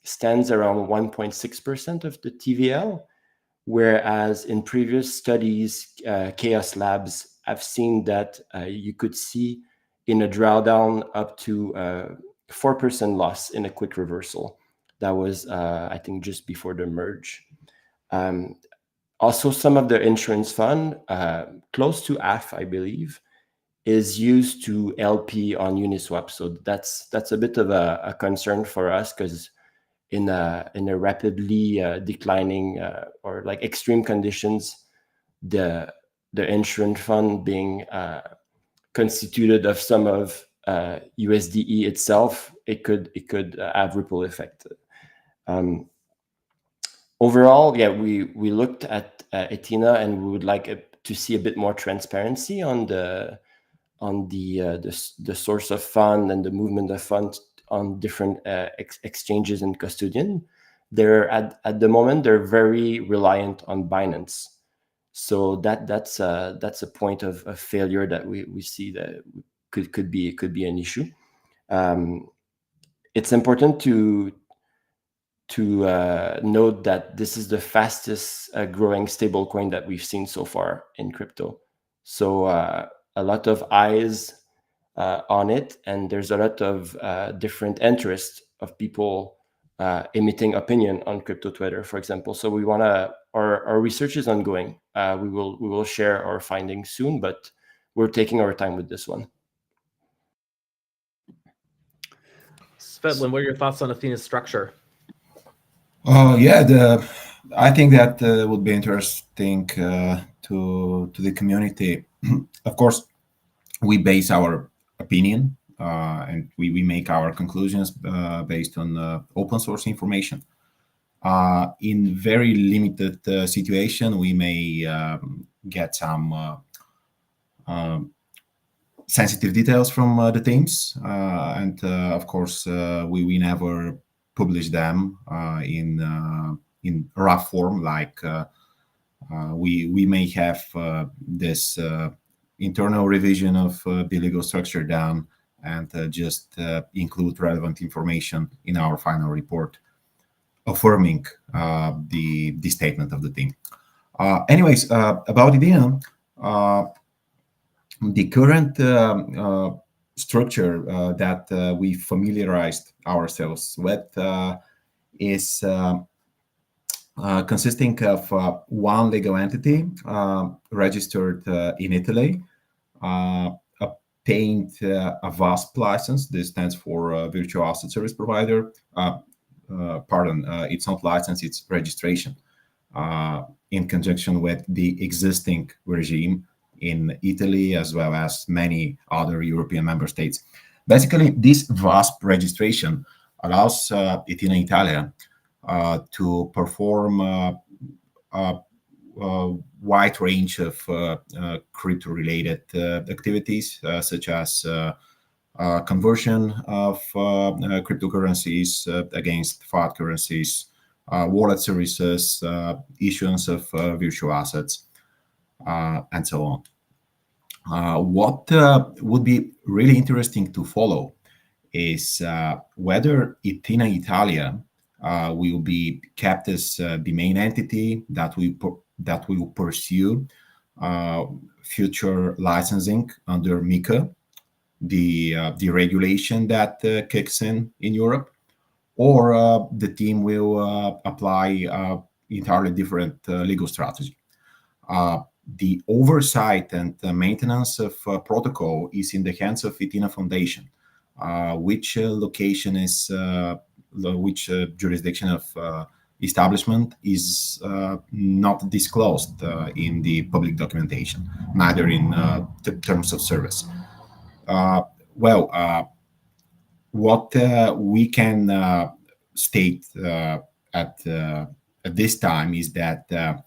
stands around 1.6% of the TVL, whereas in previous studies, Chaos Labs have seen that you could see in a drawdown up to 4% loss in a quick reversal. That was, I think, just before the merge. Also, some of the insurance fund, close to half, I believe, is used to LP on Uniswap. So that's a bit of a concern for us, because in a rapidly declining or like extreme conditions, the insurance fund being constituted of some of USDE itself, it could have ripple effect. Overall, yeah, we looked at Athena, and we would like to see a bit more transparency on the source of fund and the movement of funds on different exchanges and custodian. They're at the moment they're very reliant on Binance, so that's a point of failure that we see that could be an issue. It's important to note that this is the fastest growing stablecoin that we've seen so far in crypto. So a lot of eyes on it, and there's a lot of different interest of people emitting opinion on crypto Twitter, for example. So we want to, our research is ongoing. We will share our findings soon, but we're taking our time with this one. Svetlán, what are your thoughts on Athena's structure? Yeah, I think that would be interesting to the community. Of course, we base our opinion and we make our conclusions based on open source information. In very limited situation, we may get some sensitive details from the teams, and of course, we never publish them in rough form. Like we may have this internal revision of the legal structure done, and just include relevant information in our final report, affirming the statement of the team. Anyways, about Athena, the current structure that we familiarized ourselves with is consisting of one legal entity registered in Italy, obtained a VASP license. This stands for Virtual Asset Service Provider. It's not license, it's registration, in conjunction with the existing regime in Italy, as well as many other European member states. Basically, this VASP registration allows Athena Italia to perform a wide range of crypto-related activities, such as conversion of cryptocurrencies against fiat currencies, wallet services, issuance of virtual assets, and so on. What would be really interesting to follow is whether Athena Italia will be kept as the main entity that will pursue future licensing under MiCA the regulation that kicks in Europe, or the team will apply entirely different legal strategy. The oversight and maintenance of protocol is in the hands of Athena Foundation. Which location is which jurisdiction of establishment is not disclosed in the public documentation, neither in terms of service. What we can state at this time is that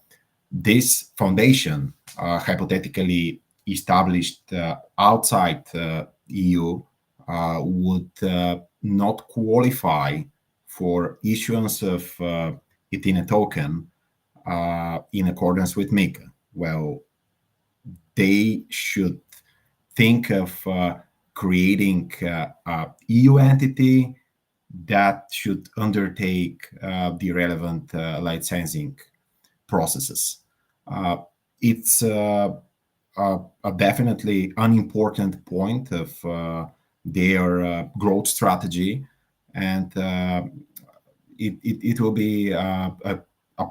this foundation, hypothetically established outside EU, would not qualify for issuance of Athena token in accordance with MiCA. Well, they should think of creating a EU entity that should undertake the relevant licensing processes. It's definitely an important point of their growth strategy, and it will be a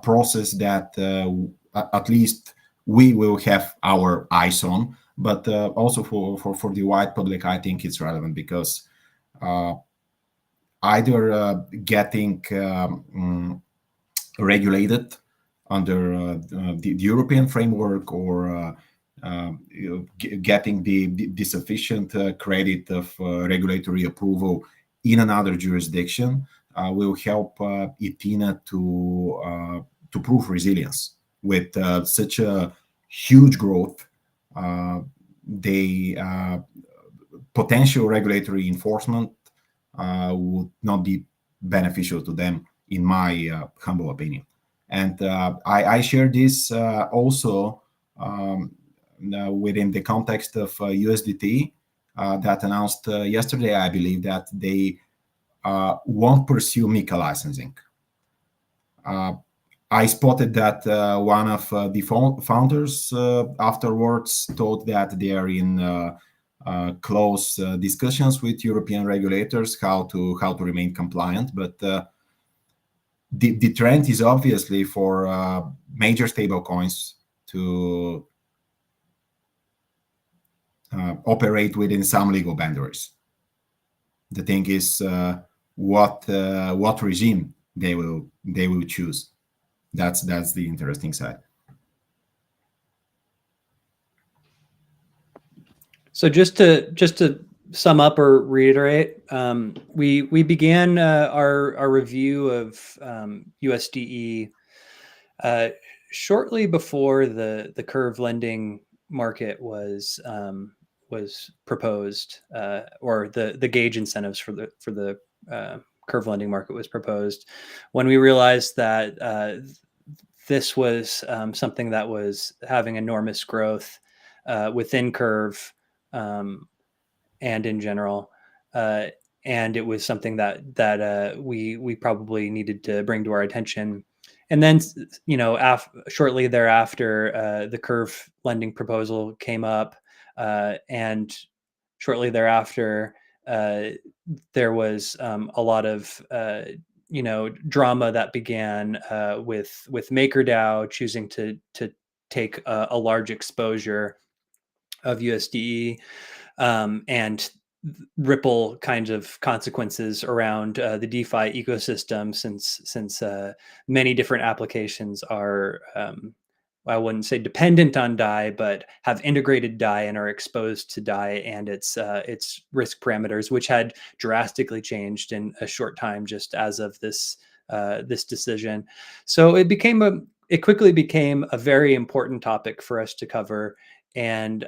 process that at least we will have our eyes on, but also for the wide public, I think it's relevant because either getting regulated under the European framework, or getting the sufficient credit of regulatory approval in another jurisdiction will help Athena to prove resilience. With such a huge growth, potential regulatory enforcement would not be beneficial to them, in my humble opinion. And I share this also within the context of USDT that announced yesterday, I believe, that they won't pursue MiCA licensing. I spotted that one of the founders afterwards told that they are in close discussions with European regulators how to remain compliant, but the trend is obviously for major stablecoins to operate within some legal boundaries. The thing is what regime they will choose. That's the interesting side. So just to sum up or reiterate, we began our review of USDE shortly before the curve lending market was proposed, or the gauge incentives for the curve lending market was proposed, when we realized that this was something that was having enormous growth within curve and in general, and it was something that we probably needed to bring to our attention. And then, shortly thereafter, the curve lending proposal came up, and shortly thereafter, there was a lot of drama that began with MakerDAO choosing to take a large exposure of USDE, and ripple kinds of consequences around the DeFi ecosystem, since many different applications are, I wouldn't say dependent on DAI, but have integrated DAI and are exposed to DAI and its risk parameters, which had drastically changed in a short time just as of this decision. So it quickly became a very important topic for us to cover, and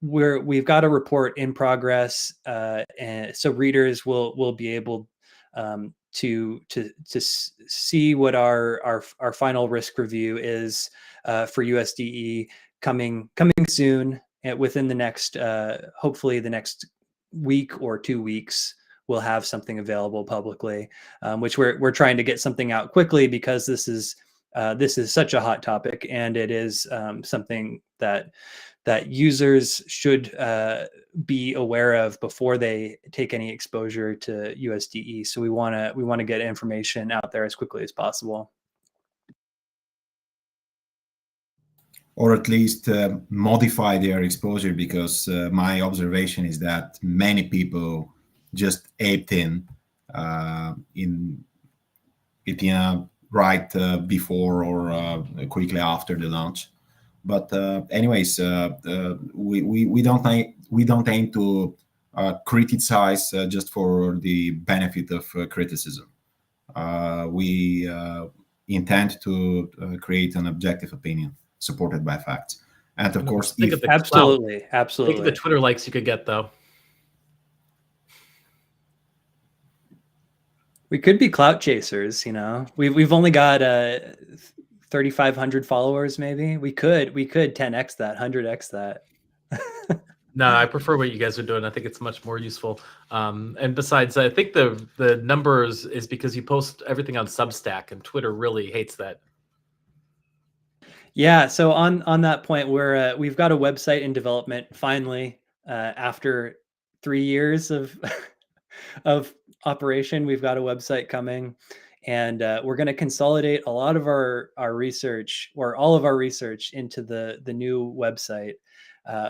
we've got a report in progress, and so readers will be able to see what our final risk review is for USDE coming soon, within the next hopefully the next week or 2 weeks. We'll have something available publicly, which we're trying to get something out quickly, because this is such a hot topic, and it is something that users should be aware of before they take any exposure to USDE. So we want to get information out there as quickly as possible. Or at least modify their exposure, because my observation is that many people just aped in Athena right before or quickly after the launch. But anyways, we don't aim to criticize just for the benefit of criticism. We intend to create an objective opinion supported by facts. And of course, think of the absolutely, Think absolutely. of the Twitter likes you could get, though. We could be clout chasers, you know. We've only got 3,500 followers, maybe. We could 10x that, 100x that. No, I prefer what you guys are doing. I think it's much more useful. And besides, I think the numbers is because you post everything on Substack, and Twitter really hates that. Yeah. So on that point, we've got a website in development finally, after 3 years of of operation. We've got a website coming, and we're going to consolidate a lot of our research, or all of our research, into the new website,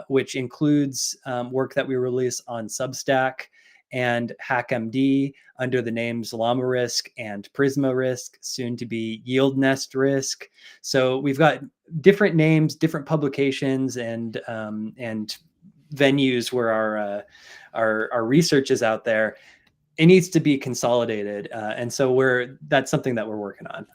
which includes work that we release on Substack and HackMD under the names LlamaRisk and Prisma Risk, soon to be Yield Nest Risk. So we've got different names, different publications, and venues where our research is out there. It needs to be consolidated, and so that's something that we're working on.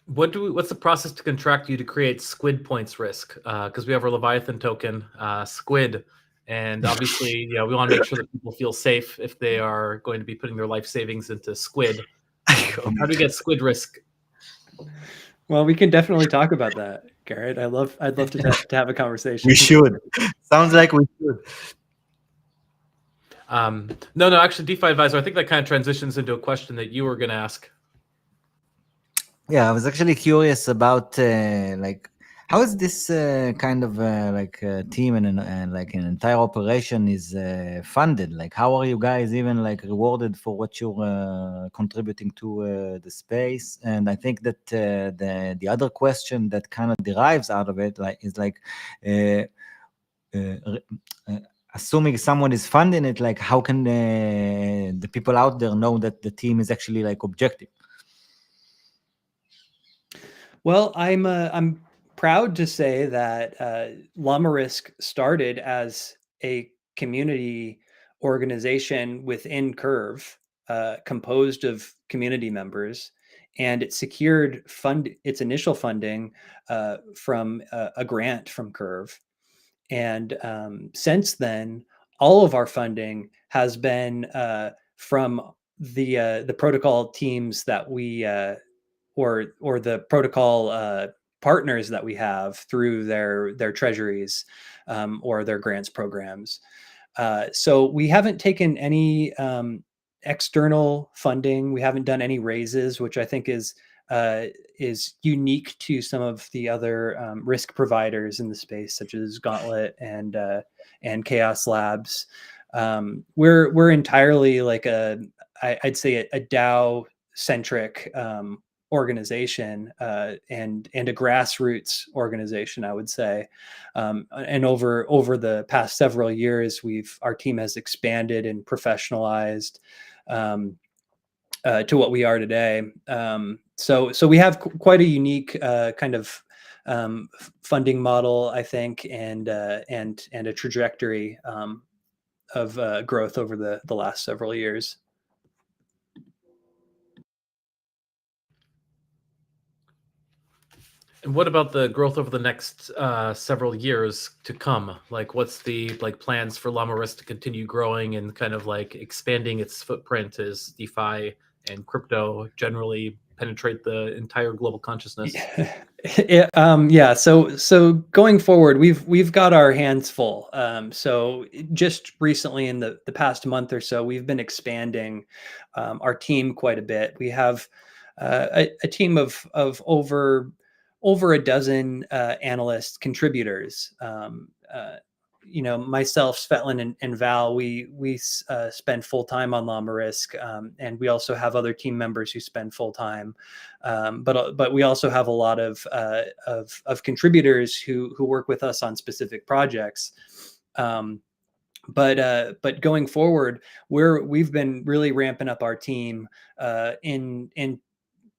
What's the process to contract you to create Squid Points Risk? Because we have our Leviathan token, Squid, and obviously, we want to make sure that people feel safe if they are going to be putting their life savings into Squid. How do we get Squid Risk? Well, we can definitely talk about that, Garrett. I'd love to have a conversation. We should. Sounds like we should. No, actually, DeFi Advisor, I think that kind of transitions into a question that you were going to ask. Yeah, I was actually curious about how is this kind of team and like an entire operation is funded? Like, how are you guys even rewarded for what you're contributing to the space? And I think that the other question that kind of derives out of it is assuming someone is funding it, how can the people out there know that the team is actually objective? Well, I'm proud to say that LlamaRisk started as a community organization within Curve, composed of community members, and it secured its initial funding from a grant from Curve. And since then, all of our funding has been from the protocol teams that we or the protocol partners that we have through their treasuries or their grants programs. So we haven't taken any external funding. We haven't done any raises, which I think is unique to some of the other risk providers in the space, such as Gauntlet and Chaos Labs. We're entirely I'd say a DAO centric organization and a grassroots organization, I would say. And over the past several years, our team has expanded and professionalized to what we are today. So we have quite a unique kind of funding model, I think, and a trajectory of growth over the last several years. And what about the growth over the next several years to come? What's the plans for LlamaRisk to continue growing and kind of expanding its footprint as DeFi and crypto generally penetrate the entire global consciousness? Yeah. So going forward, we've got our hands full. So just recently, in the past month or so, we've been expanding our team quite a bit. We have a team of over over a dozen analyst contributors. You know, myself, Svetlán, and Val, we spend full time on LlamaRisk, and we also have other team members who spend full time. But we also have a lot of contributors who work with us on specific projects. But going forward, we've been really ramping up our team in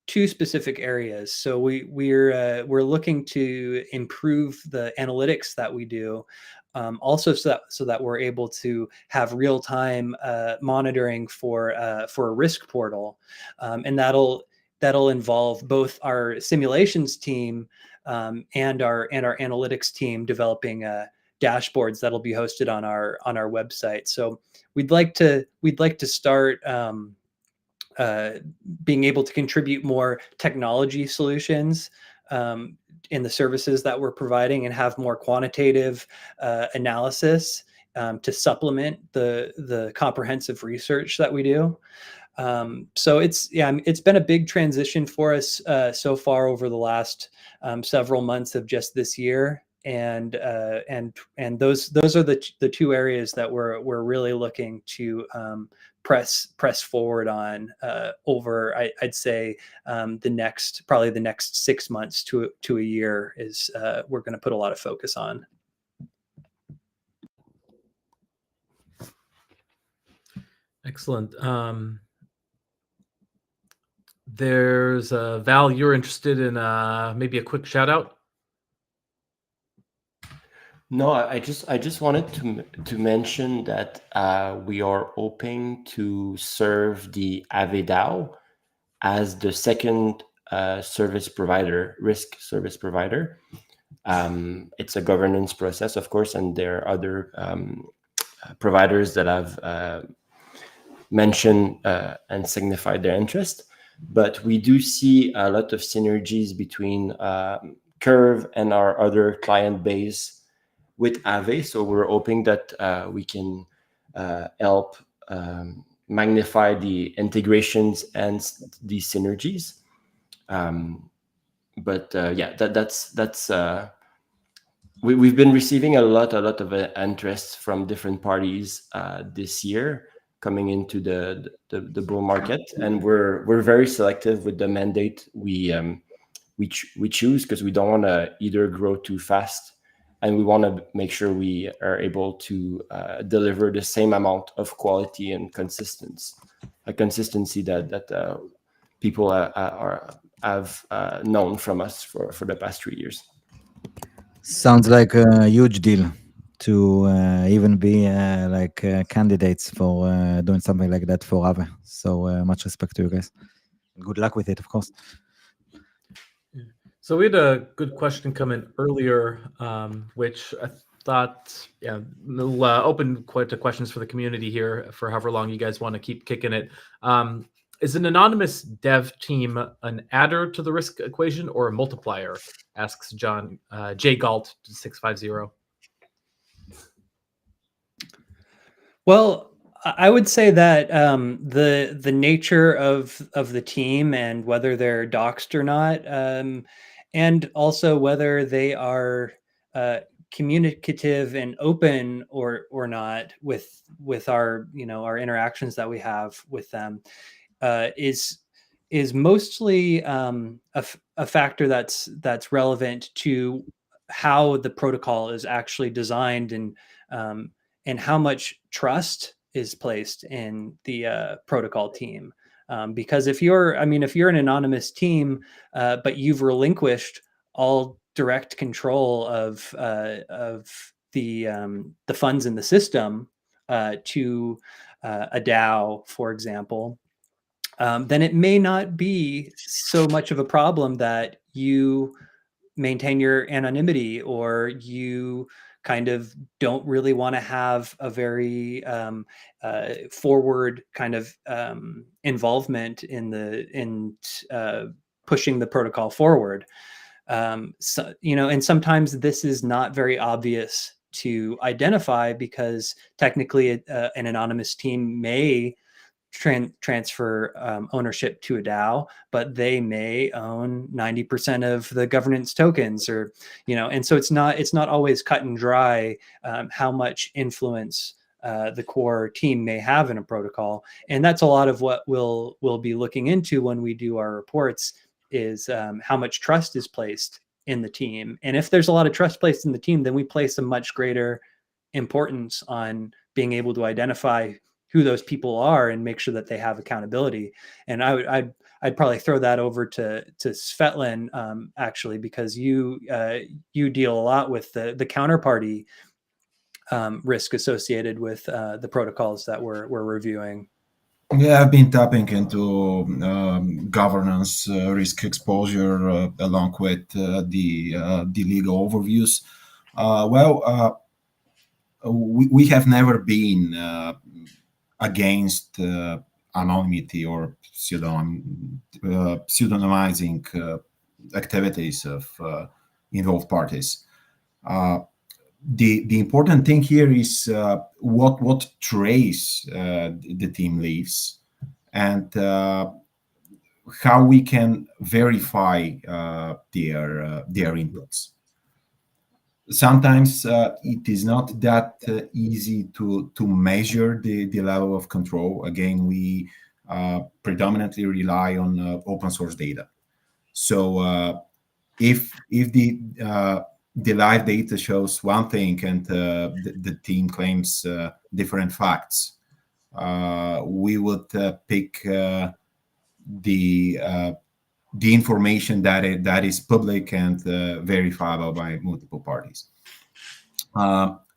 two specific areas. So we're looking to improve the analytics that we do, also so that we're able to have real time monitoring for a risk portal, and that'll involve both our simulations team and our analytics team developing dashboards that'll be hosted on our website. So we'd like to start being able to contribute more technology solutions in the services that we're providing, and have more quantitative analysis to supplement the comprehensive research that we do. So it's been a big transition for us so far over the last several months of just this year. And those are the two areas that we're really looking to press forward on over, I'd say the next 6 months to a year is we're going to put a lot of focus on. Excellent. There's Val, you're interested in maybe a quick shout out? No, I just wanted to mention that we are hoping to serve the Aave DAO as the second service provider, risk service provider. It's a governance process, of course, and there are other providers that have mentioned and signified their interest. But we do see a lot of synergies between Curve and our other client base with Aave. So we're hoping that we can help magnify the integrations and the synergies. We've been receiving a lot of interest from different parties this year coming into the bull market, and we're very selective with the mandate we choose, because we don't want to either grow too fast, and we want to make sure we are able to deliver the same amount of quality and consistency that people have known from us for the past 3 years. Sounds like a huge deal to even be candidates for doing something like that for Aave. So much respect to you guys. Good luck with it, of course. So we had a good question come in earlier, which I thought, we'll open quite to questions for the community here for however long you guys want to keep kicking it. Is an anonymous dev team an adder to the risk equation or a multiplier? Asks John J. Galt 650. Well, I would say that the nature of the team, and whether they're doxed or not, and also whether they are communicative and open or not with our our interactions that we have with them, is mostly a factor that's relevant to how the protocol is actually designed, and how much trust is placed in the protocol team. Because if you're an anonymous team, but you've relinquished all direct control of the funds in the system to a DAO, for example, then it may not be so much of a problem that you maintain your anonymity, or you kind of don't really want to have a very forward kind of involvement in pushing the protocol forward. And sometimes this is not very obvious to identify, because technically an anonymous team may transfer ownership to a DAO, but they may own 90% of the governance tokens, or and so it's not always cut and dry how much influence the core team may have in a protocol. And that's a lot of what we'll be looking into when we do our reports, is how much trust is placed in the team. And if there's a lot of trust placed in the team, then we place a much greater importance on being able to identify who those people are and make sure that they have accountability. And I'd probably throw that over to Svetlán, actually, because you deal a lot with the counterparty risk associated with the protocols that we're reviewing. Yeah, I've been tapping into governance risk exposure along with the legal overviews. We have never been against anonymity or pseudonymizing activities of involved parties. The important thing here is what trace the team leaves, and how we can verify their inputs. Sometimes it is not that easy to measure the level of control. Again, we predominantly rely on open source data. So if the live data shows one thing and the team claims different facts, we would pick the information that is public and verifiable by multiple parties.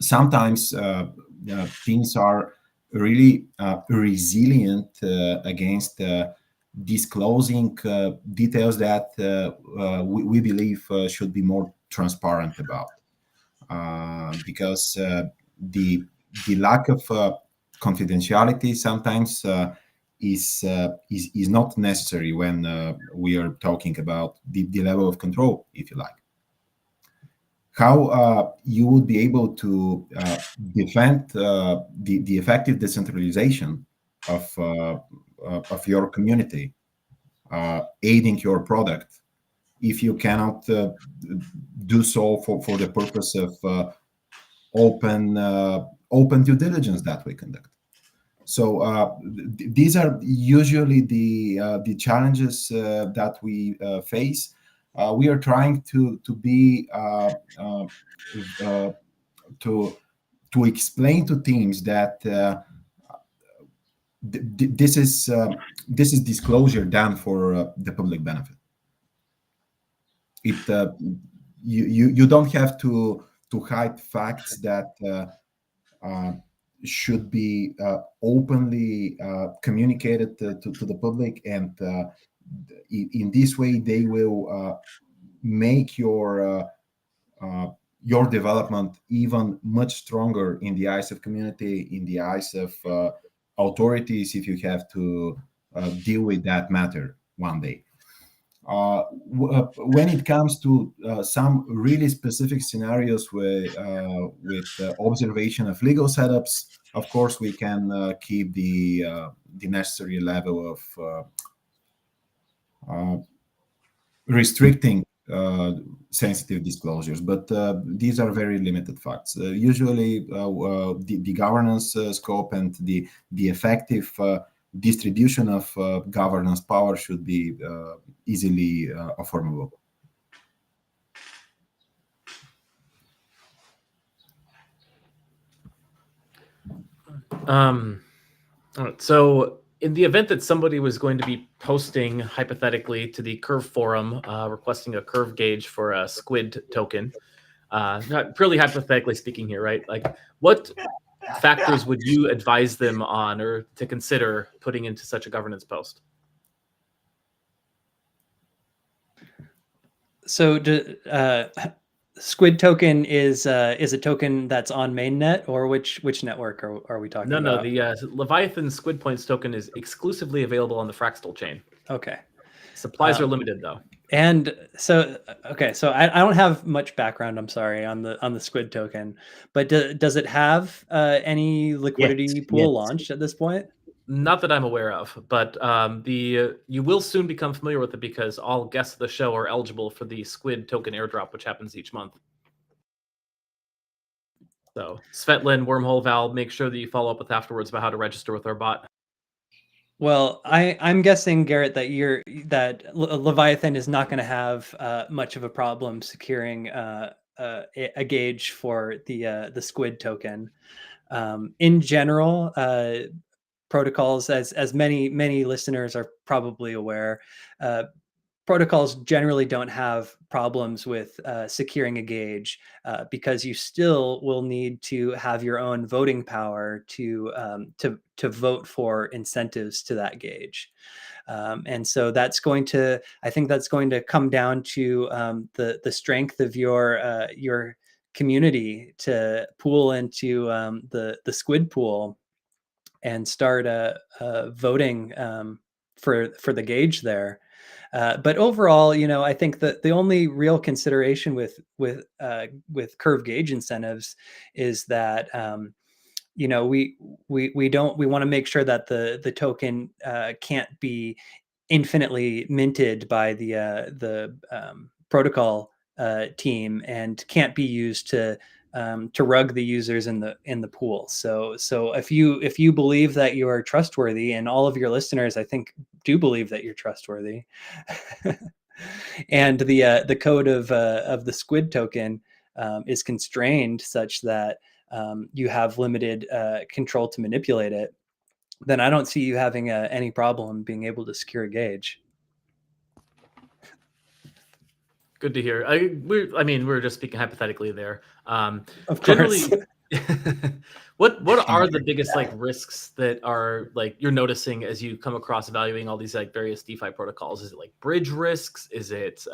Sometimes teams are really resilient against disclosing details that we believe should be more transparent about, because the lack of confidentiality sometimes is not necessary when we are talking about the level of control, if you like. How you would be able to defend the effective decentralization of your community, aiding your product, if you cannot do so for the purpose of open due diligence that we conduct. So these are usually the challenges that we face. We are trying to be to explain to teams that this is disclosure done for the public benefit. You don't have to hide facts that should be openly communicated to the public, and in this way they will make your development even much stronger in the eyes of community, in the eyes of authorities, if you have to deal with that matter one day. When it comes to some really specific scenarios with observation of legal setups, of course, we can keep the necessary level of restricting sensitive disclosures, but these are very limited facts. Usually, the governance scope and the effective distribution of governance power should be easily affirmable. So in the event that somebody was going to be posting hypothetically to the Curve forum, requesting a curve gauge for a squid token, not purely hypothetically speaking here, right? Like, what factors would you advise them on or to consider putting into such a governance post? So Squid token is a token that's on mainnet, or which network are we talking about? No, the Leviathan Squid Points token is exclusively available on the Fractal chain. Okay. Supplies are limited though. And so, okay, so I don't have much background, I'm sorry, on the Squid token, but does it have any liquidity pool launched at this point? Not that I'm aware of, but you will soon become familiar with it because all guests of the show are eligible for the Squid token airdrop, which happens each month. So Svetlán, Wormhole, Val, make sure that you follow up with afterwards about how to register with our bot. Well, I'm guessing, Garrett, that Leviathan is not going to have much of a problem securing a gauge for the Squid token. In general, protocols, as many listeners are probably aware, protocols generally don't have problems with securing a gauge because you still will need to have your own voting power to vote for incentives to that gauge. And so I think that's going to come down to the strength of your community to pool into the Squid pool and start voting for the gauge there. But overall, I think that the only real consideration with curve gauge incentives is that we want to make sure that the token can't be infinitely minted by the protocol team and can't be used to rug the users in the pool. So if you believe that you are trustworthy, and all of your listeners, I think, do believe that you're trustworthy, and the code of the Squid token is constrained such that you have limited control to manipulate it, then I don't see you having any problem being able to secure a gauge. Good to hear. We're just speaking hypothetically there. Of Generally, course. what are the biggest risks that are you're noticing as you come across evaluating all these various DeFi protocols? Is it bridge risks? Is it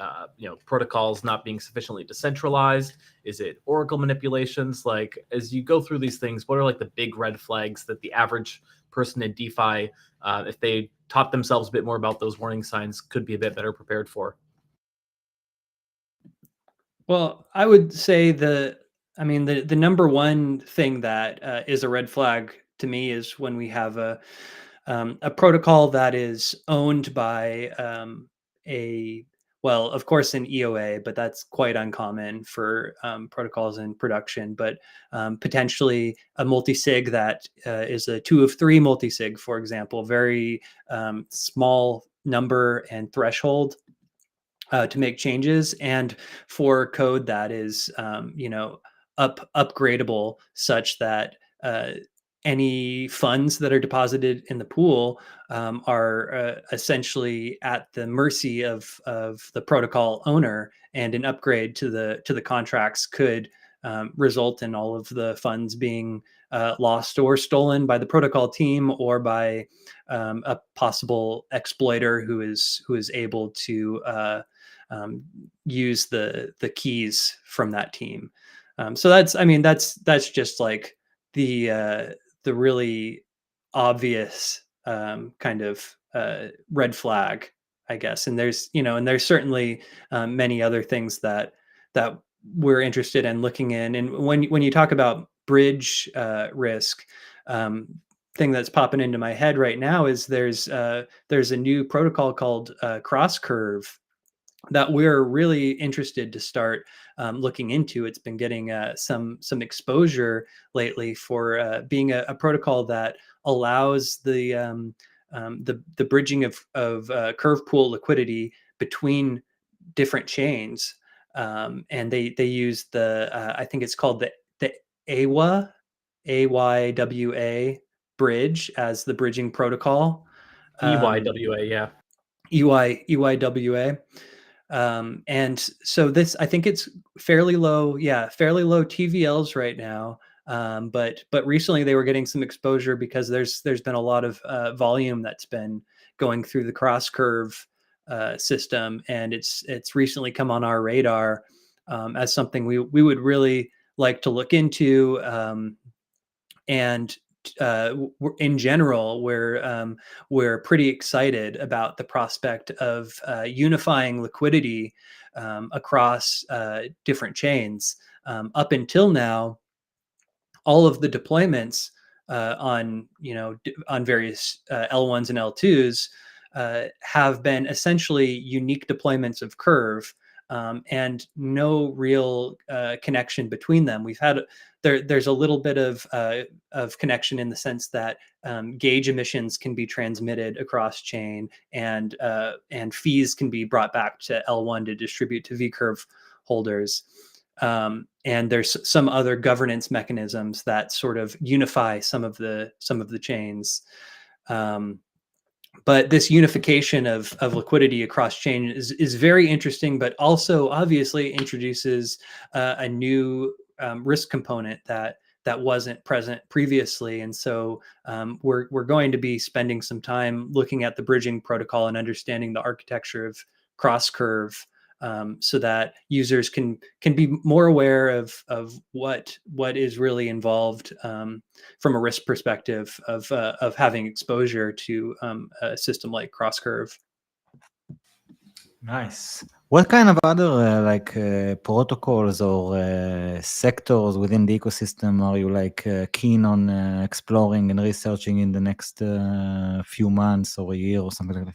protocols not being sufficiently decentralized? Is it oracle manipulations? As you go through these things, what are the big red flags that the average person in DeFi, if they taught themselves a bit more about those warning signs, could be a bit better prepared for? Well, I would say the number one thing that is a red flag to me is when we have a protocol that is owned by of course, an EOA, but that's quite uncommon for protocols in production. But potentially a multi-sig that is a 2 of 3 multi-sig, for example, very small number and threshold to make changes, and for code that is upgradable such that any funds that are deposited in the pool are essentially at the mercy of the protocol owner, and an upgrade to the contracts could result in all of the funds being lost or stolen by the protocol team or by a possible exploiter who is able to use the keys from that team. So that's just the really obvious kind of red flag, I guess. And there's certainly many other things that we're interested in looking in. And when you talk about bridge risk, thing that's popping into my head right now is there's a new protocol called Cross Curve that we're really interested to start looking into. It's been getting some exposure lately for being a protocol that allows the bridging of curve pool liquidity between different chains, and they use I think it's called the AWA AYWA bridge as the bridging protocol. EYWA, yeah. EYWA. And so this, I think it's fairly low TVLs right now. But recently they were getting some exposure because there's been a lot of volume that's been going through the Cross Curve system, and it's recently come on our radar as something we would really like to look into. And in general, we're pretty excited about the prospect of unifying liquidity across different chains. Up until now, all of the deployments on on various L1s and L2s have been essentially unique deployments of Curve, and no real connection between them. We've had there's a little bit of connection in the sense that gauge emissions can be transmitted across chain, and fees can be brought back to L1 to distribute to V-Curve holders. And there's some other governance mechanisms that sort of unify some of the chains. But this unification of liquidity across chain is very interesting, but also obviously introduces a new risk component that wasn't present previously. And so we're going to be spending some time looking at the bridging protocol and understanding the architecture of cross curve, so that users can be more aware of what is really involved from a risk perspective of having exposure to a system like cross curve. Nice. What kind of other protocols or sectors within the ecosystem are you keen on exploring and researching in the next few months or a year or something like that?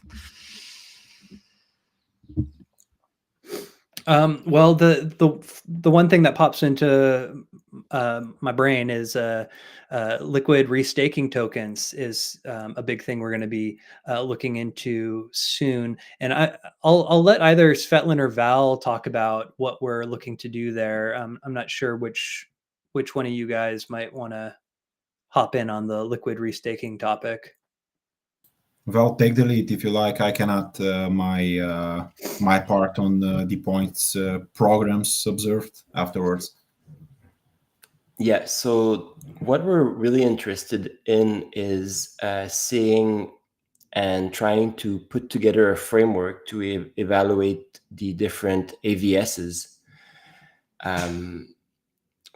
Well, the one thing that pops into my brain is liquid restaking tokens is a big thing we're going to be looking into soon. And I'll let either Svetlán or Val talk about what we're looking to do there. I'm not sure which one of you guys might want to hop in on the liquid restaking topic. Well, take the lead if you like. I cannot my part on the points programs observed afterwards. Yeah, so what we're really interested in is seeing and trying to put together a framework to evaluate the different AVSs.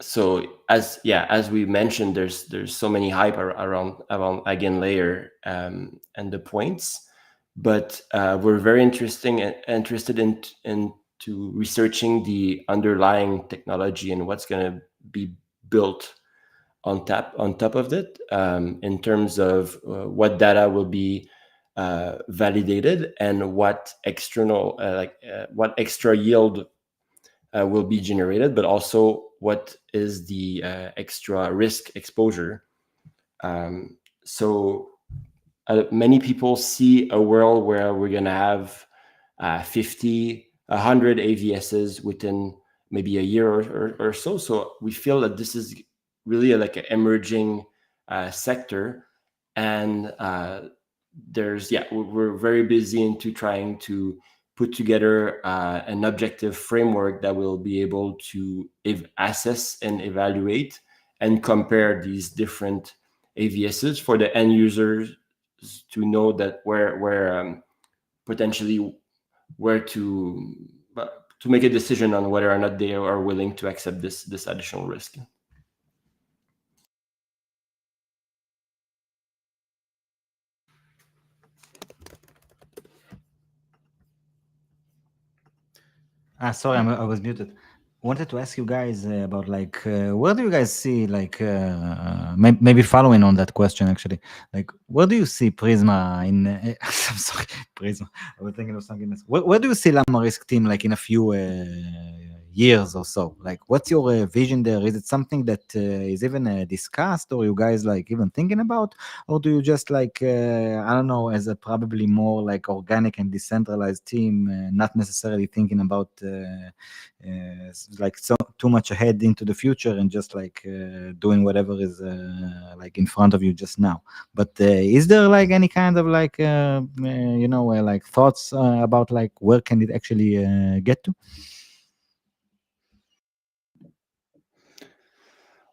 So as we mentioned, there's so many hype around Eigenlayer and the points, but we're very interested into researching the underlying technology and what's going to be built on top of it, in terms of what data will be validated and what external what extra yield will be generated, but also what is the extra risk exposure. So many people see a world where we're going to have 50, 100 AVSs within maybe a year or so. So we feel that this is really an emerging sector, and we're very busy into trying to put together an objective framework that will be able to assess and evaluate and compare these different AVSs for the end users to know that where potentially where to make a decision on whether or not they are willing to accept this additional risk. Sorry, I was muted. Wanted to ask you guys about where do you guys see maybe following on that question actually, where do you see Prisma in I'm sorry, Prisma, I was thinking of something else. Where do you see LlamaRisk team in a few years or so? What's your vision there? Is it something that is even discussed, or you guys even thinking about, or do you just I don't know, as a probably more organic and decentralized team, not necessarily thinking about so too much ahead into the future and just doing whatever is in front of you just now? But is there any kind of thoughts about where can it actually get to?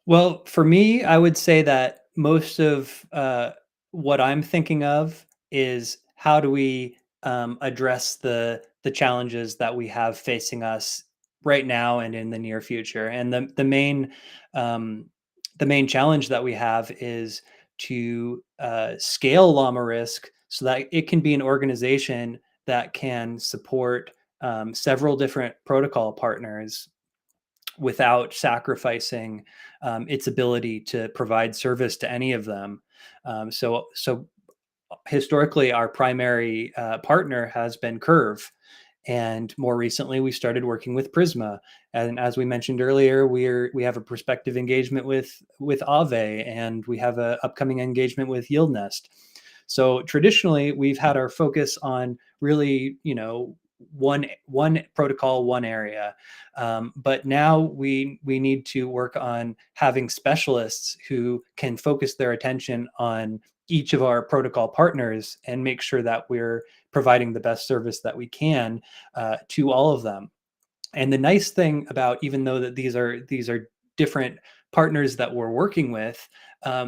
Well, for me, I would say that most of what I'm thinking of is how do we address the challenges that we have facing us right now and in the near future. And the main challenge that we have is to scale LlamaRisk so that it can be an organization that can support several different protocol partners. without sacrificing its ability to provide service to any of them. So historically, our primary partner has been Curve. And more recently, we started working with Prisma. And as we mentioned earlier, we have a prospective engagement with Aave, and we have an upcoming engagement with YieldNest. So traditionally, we've had our focus on really, one protocol, one area. But now we need to work on having specialists who can focus their attention on each of our protocol partners and make sure that we're providing the best service that we can to all of them. And the nice thing about, even though that these are different partners that we're working with,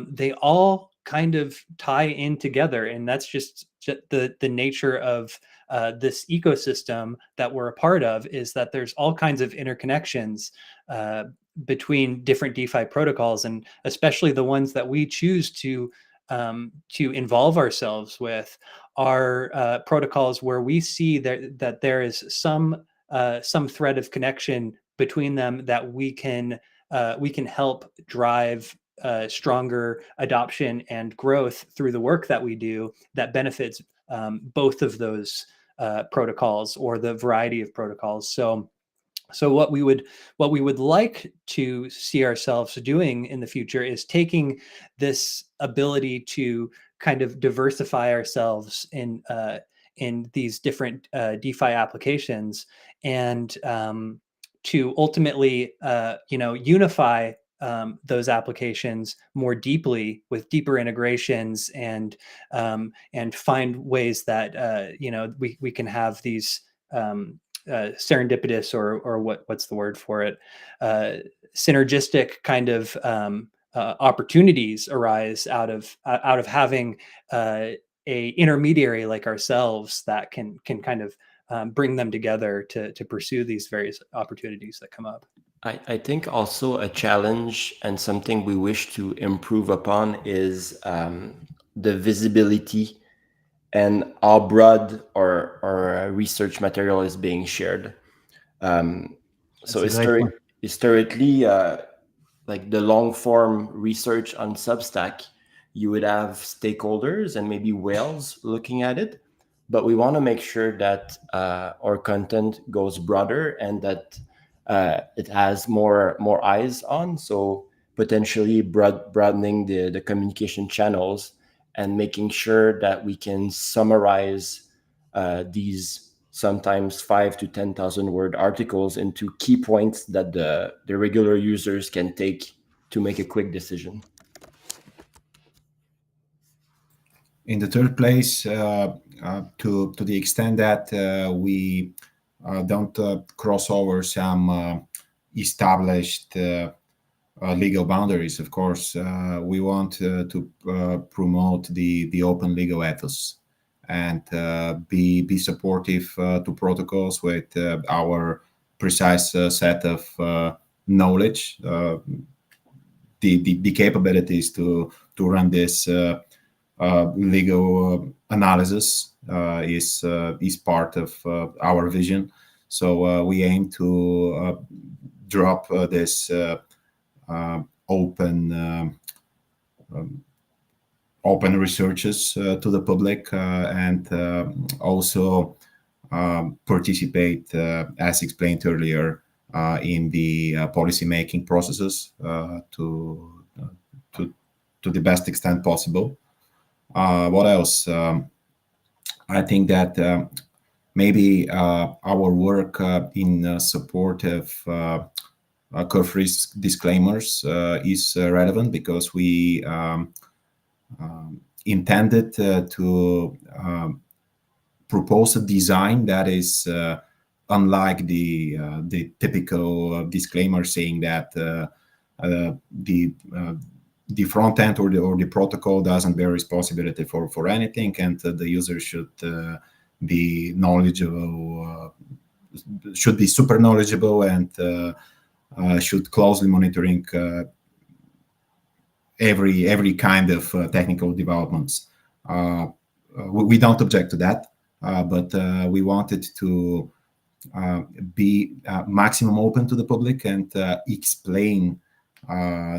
they all kind of tie in together, and that's just the nature of this ecosystem that we're a part of, is that there's all kinds of interconnections between different DeFi protocols, and especially the ones that we choose to involve ourselves with are protocols where we see that there is some thread of connection between them that we can help drive stronger adoption and growth through the work that we do that benefits both of those protocols, or the variety of protocols. So what we would like to see ourselves doing in the future is taking this ability to kind of diversify ourselves in these different DeFi applications, and to ultimately unify those applications more deeply with deeper integrations, and find ways that we can have these serendipitous, or what's the word for it, synergistic kind of opportunities arise out of having a intermediary like ourselves that can kind of bring them together to pursue these various opportunities that come up. I think also a challenge and something we wish to improve upon is the visibility and how broad our research material is being shared. So historically, like the long form research on Substack, you would have stakeholders and maybe whales looking at it, but we want to make sure that our content goes broader and that it has more eyes on. So potentially broadening the communication channels and making sure that we can summarize these sometimes 5,000 to 10,000 word articles into key points that the regular users can take to make a quick decision. In the third place, to the extent that we don't cross over some established legal boundaries, of course, we want to promote the open legal ethos and be supportive to protocols with our precise set of knowledge, the capabilities to run this legal analysis is part of our vision. So we aim to drop this open researches to the public and also participate, as explained earlier, in the policy making processes to the best extent possible. What else? I think that maybe our work in support of curve risk disclaimers is relevant, because we intended to propose a design that is unlike the typical disclaimer saying that the front end or the protocol doesn't bear responsibility for anything, and the user should be knowledgeable, should be super knowledgeable, and should closely monitoring every kind of technical developments. We don't object to that, but we wanted to be maximum open to the public and explain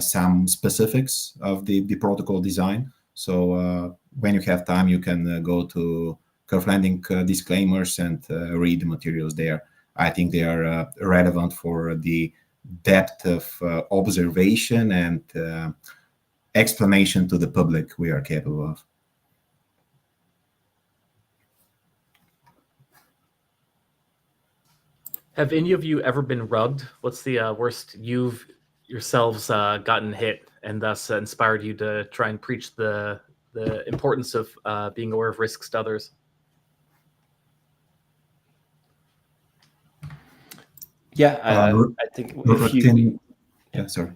some specifics of the protocol design. So when you have time, you can go to curve lending disclaimers and read the materials there. I think they are relevant for the depth of observation and explanation to the public we are capable of. Have any of you ever been rugged? What's the worst you've yourselves gotten hit and thus inspired you to try and preach the importance of being aware of risks to others? Yeah, I think if you, sorry.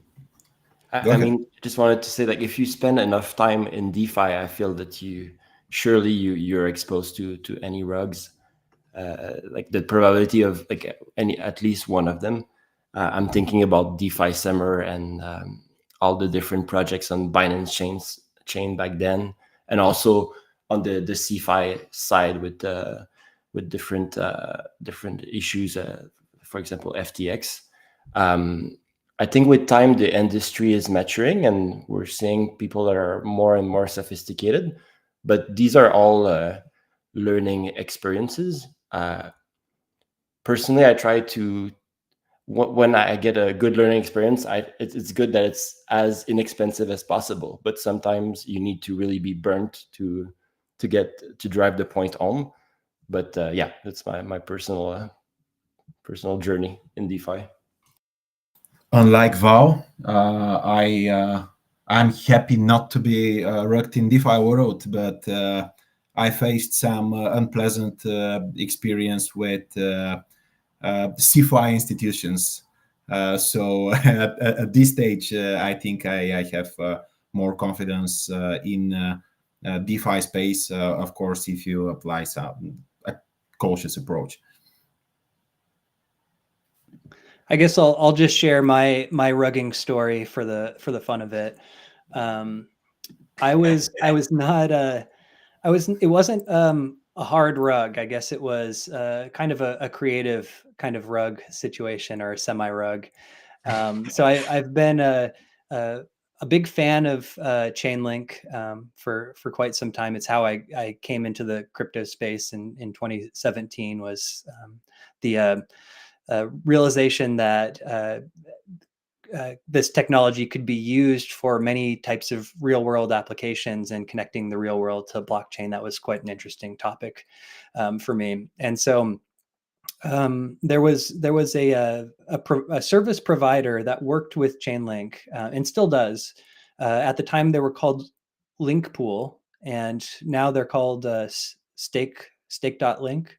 I mean, just wanted to say, like, if you spend enough time in DeFi, I feel that you're exposed to any rugs. Like the probability of like at least one of them. I'm thinking about DeFi Summer and all the different projects on Binance chain back then, and also on the CeFi side with different issues. For example, FTX. I think with time the industry is maturing, and we're seeing people that are more and more sophisticated. But these are all learning experiences. Personally, I try to, when I get a good learning experience, it's good that it's as inexpensive as possible. But sometimes you need to really be burnt to drive the point home. But yeah, that's my personal journey in DeFi. Unlike Val, I'm happy not to be rugged in DeFi world, but I faced some unpleasant experience with CeFi institutions. So at this stage, I think I have more confidence in DeFi space. Of course, if you apply a cautious approach. I guess I'll just share my rugging story for the fun of it. It wasn't a hard rug. I guess it was kind of a creative kind of rug situation, or a semi rug. So I've been a big fan of Chainlink for quite some time. It's how I came into the crypto space in 2017. Was the realization that this technology could be used for many types of real world applications, and connecting the real world to blockchain. That was quite an interesting topic for me. And so there was a service provider that worked with Chainlink and still does. At the time, they were called Linkpool, and now they're called Stake.link,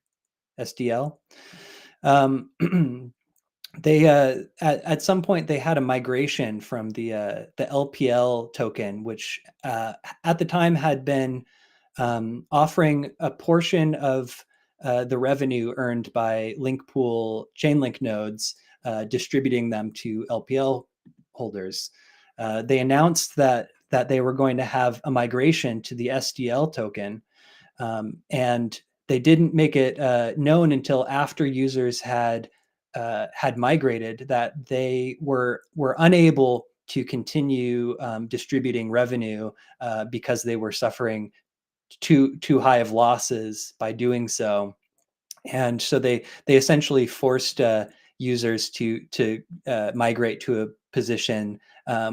SDL. They at some point they had a migration from the LPL token, which at the time had been offering a portion of the revenue earned by Linkpool Chainlink nodes, distributing them to LPL holders. They announced that they were going to have a migration to the SDL token, and they didn't make it known until after users had migrated that they were unable to continue distributing revenue because they were suffering too high of losses by doing so. And so they essentially forced users to migrate to a position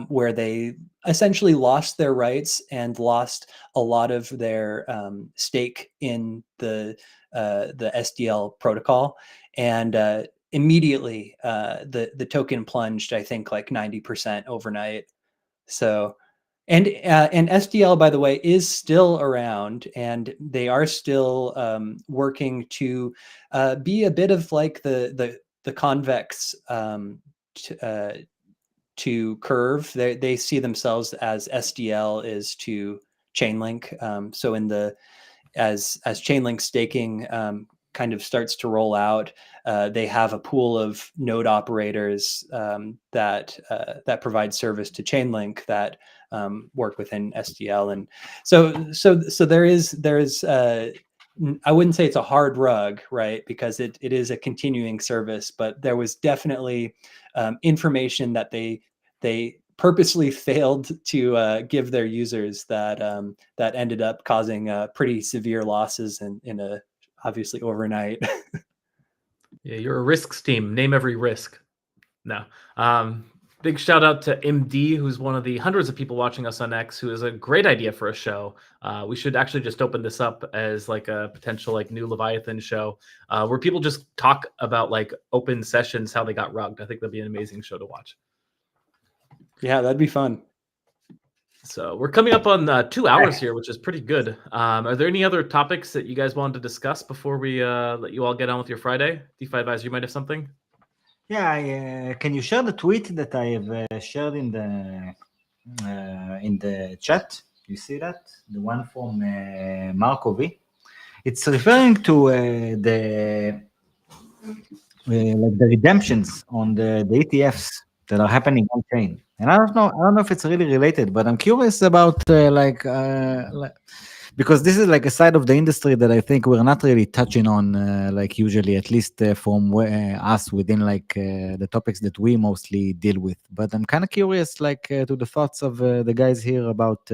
where they essentially lost their rights and lost a lot of their stake in the SDL protocol. And immediately the token plunged, I think, like 90% overnight. So and SDL, by the way, is still around, and they are still working to be a bit of like the convex to Curve. They see themselves as SDL is to Chainlink. So as Chainlink staking kind of starts to roll out, they have a pool of node operators that provide service to Chainlink that work within SDL, and so there is I wouldn't say it's a hard rug, right? Because it is a continuing service, but there was definitely information that they purposely failed to give their users that that ended up causing pretty severe losses in a obviously overnight. Yeah, you're a risks team. Name every risk. No. Big shout out to MD, who's one of the hundreds of people watching us on X, who is a great idea for a show. We should actually just open this up as like a potential like new Leviathan show, where people just talk about like open sessions, how they got rugged. I think that'd be an amazing show to watch. Yeah, that'd be fun. So we're coming up on 2 hours here, which is pretty good. Are there any other topics that you guys wanted to discuss before we let you all get on with your Friday? DeFi Advisor, you might have something? Yeah, can you share the tweet that I have shared in the chat? You see that? The one from Marco V. It's referring to the redemptions on the ETFs that are happening on chain. And I don't know if it's really related, but I'm curious about because this is like a side of the industry that I think we're not really touching on, like usually, at least from us within like the topics that we mostly deal with. But I'm kind of curious, like to the thoughts of the guys here about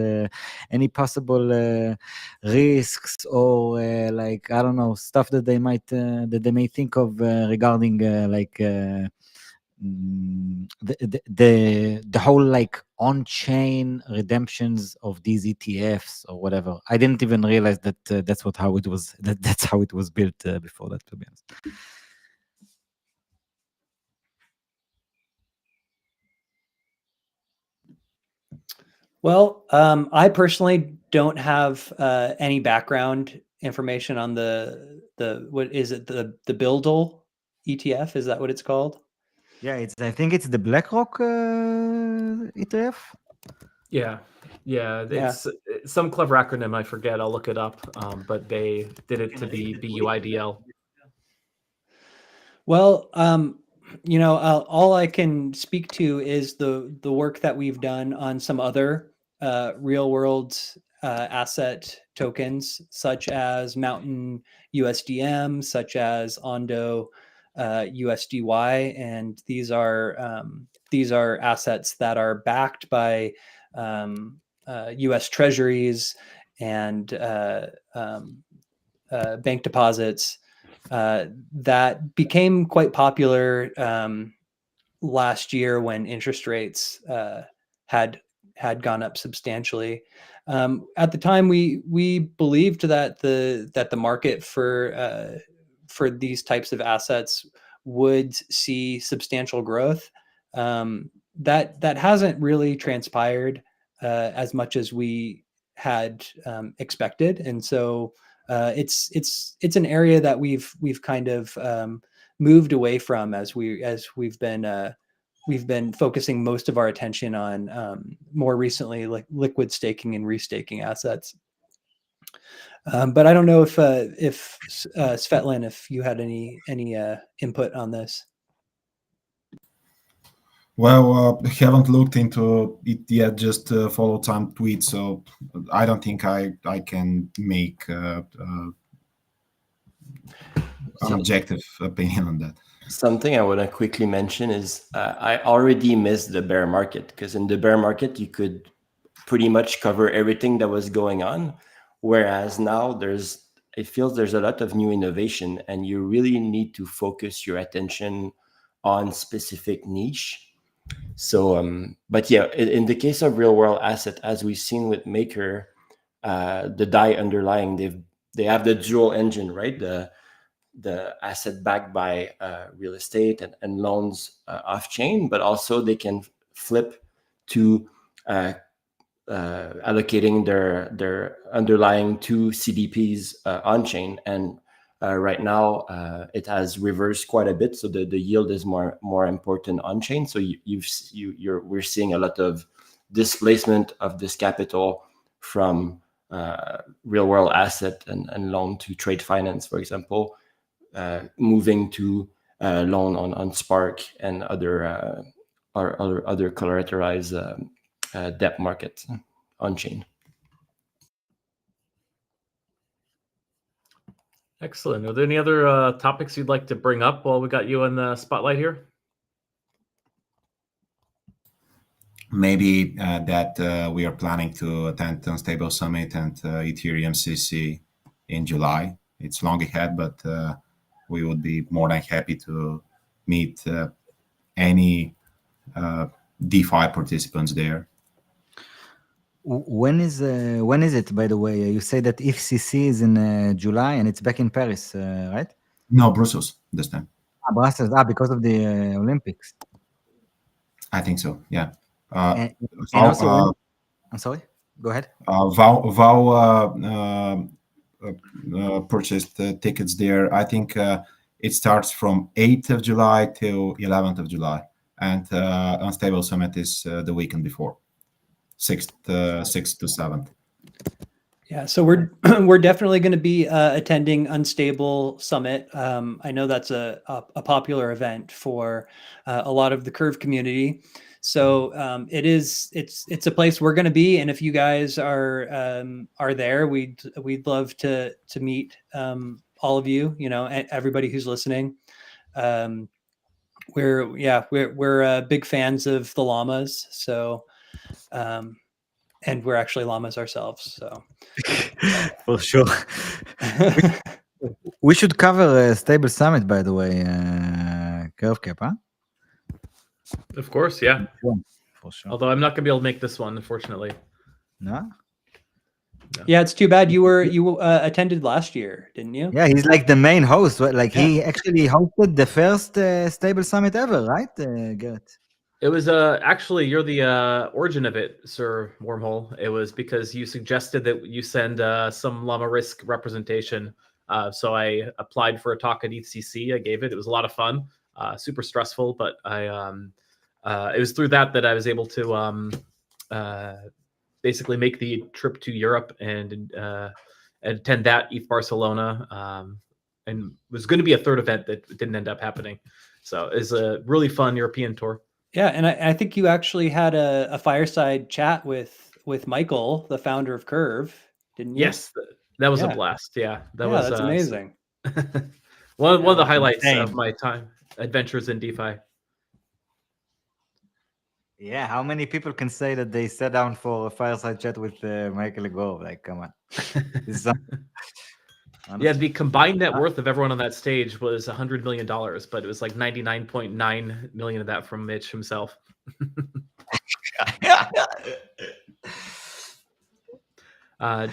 any possible risks or like I don't know stuff that they may think of regarding the whole like on-chain redemptions of these ETFs or whatever. I didn't even realize that that's how it was built before that, to be honest. Well, I personally don't have any background information on the what is it, the Buildle ETF? Is that what it's called? Yeah, I think it's the BlackRock ETF. Yeah, it's some clever acronym. I forget. I'll look it up. But they did it to be BUIDL. Well, you know, all I can speak to is the work that we've done on some other real world asset tokens, such as Mountain USDM, such as Ondo USDY, and these are assets that are backed by U.S. Treasuries and bank deposits. That became quite popular last year when interest rates had gone up substantially. At the time, we believed that the market for these types of assets would see substantial growth. That hasn't really transpired as much as we had expected, and so it's an area that we've kind of moved away from as we've been focusing most of our attention on more recently like liquid staking and restaking assets. But I don't know if Svetlán, if you had any input on this. Well, haven't looked into it yet, just followed some tweets, so I don't think I can make an objective opinion on that. Something I want to quickly mention is I already missed the bear market, because in the bear market, you could pretty much cover everything that was going on. Whereas now it feels there's a lot of new innovation, and you really need to focus your attention on specific niche. So, but yeah, in the case of real world asset, as we've seen with Maker, the DAI underlying, they have the dual engine, right? The asset backed by real estate and loans off chain, but also they can flip to allocating their underlying to CDPs on chain. And right now it has reversed quite a bit, so the yield is more important on chain. So we're seeing a lot of displacement of this capital from real world asset and loan to trade finance, for example, moving to loan on Spark and other collateralized debt markets on chain. Excellent. Are there any other topics you'd like to bring up while we got you in the spotlight here? Maybe that we are planning to attend Unstable Summit and Ethereum CC in July. It's long ahead, but we would be more than happy to meet any DeFi participants there. When is it, by the way? You say that FCC is in July and it's back in Paris, right? No, Brussels this time. Brussels, because of the Olympics. I think so, yeah. And also, I'm sorry, go ahead. Val purchased tickets there. I think it starts from 8th of July till 11th of July. And Unstable Summit is the weekend before, 6th to 7th. Yeah, so we're definitely going to be attending Unstable Summit. I know that's a popular event for a lot of the Curve community. So it's a place we're going to be, and if you guys are there, we'd love to meet all of you. You know, everybody who's listening. We're big fans of the llamas. So, and we're actually llamas ourselves. So, for sure. We should cover Stable Summit, by the way, Curve Cap, huh? Of course, yeah. For sure. Although I'm not going to be able to make this one, unfortunately. No? Yeah, it's too bad. You attended last year, didn't you? Yeah, he's like the main host. Like he actually hosted the first Stable Summit ever, right, Garrett? It was actually, you're the origin of it, Sir Wormhole. It was because you suggested that you send some LlamaRisk representation. So I applied for a talk at ECC. I gave it. It was a lot of fun. Super stressful, but it was through that I was able to basically make the trip to Europe and attend that ETH Barcelona. And it was going to be a third event that didn't end up happening. So it's a really fun European tour. Yeah, and I think you actually had a fireside chat with Michael, the founder of Curve, didn't you? Yes, that was a blast. Yeah, that's amazing. one of the highlights of my adventures in DeFi. Yeah, how many people can say that they sat down for a fireside chat with Michael Legove? Like, come on. Yeah, the combined net worth of everyone on that stage was $100 million, but it was like 99.9 million of that from Mitch himself.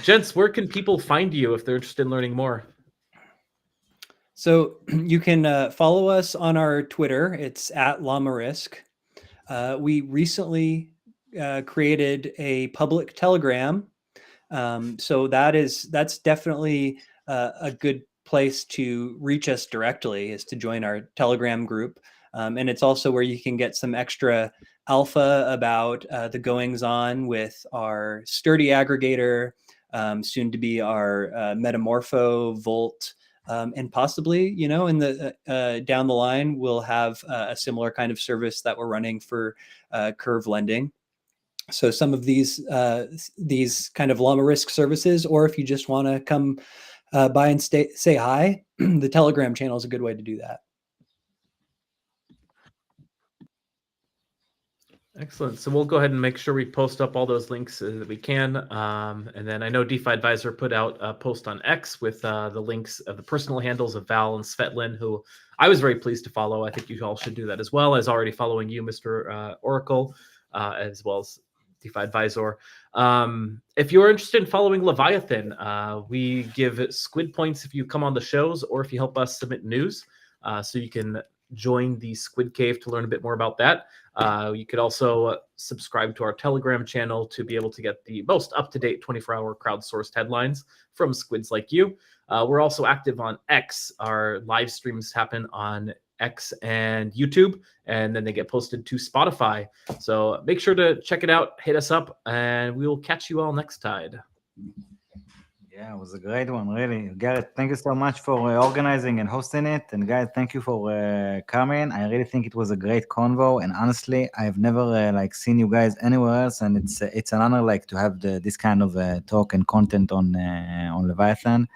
Gents, where can people find you if they're interested in learning more? So you can follow us on our Twitter. It's at LlamaRisk. We recently created a public Telegram. So that's definitely a good place to reach us directly, is to join our Telegram group. And it's also where you can get some extra alpha about the goings on with our Sturdy aggregator, soon to be our Metamorpho Volt, and possibly, in the down the line, we'll have a similar kind of service that we're running for Curve lending. So some of these kind of LlamaRisk services, or if you just want to come by and say hi, the Telegram channel is a good way to do that. Excellent. So we'll go ahead and make sure we post up all those links that we can. And then I know DeFi Advisor put out a post on X with the links of the personal handles of Val and Svetlán, who I was very pleased to follow. I think you all should do that as well, as already following you, Mr. Oracle, as well as DeFi Advisor. If you're interested in following Leviathan, we give squid points if you come on the shows or if you help us submit news. So you can join the Squid Cave to learn a bit more about that. You could also subscribe to our Telegram channel to be able to get the most up-to-date 24-hour crowdsourced headlines from squids like you. We're also active on X. Our live streams happen on X and YouTube, and then they get posted to Spotify. So make sure to check it out, hit us up, and we will catch you all next tide. Yeah, it was a great one, really. Garrett, thank you so much for organizing and hosting it. And guys, thank you for coming. I really think it was a great convo. And honestly, I've never seen you guys anywhere else. And it's an honor to have this kind of talk and content on Leviathan.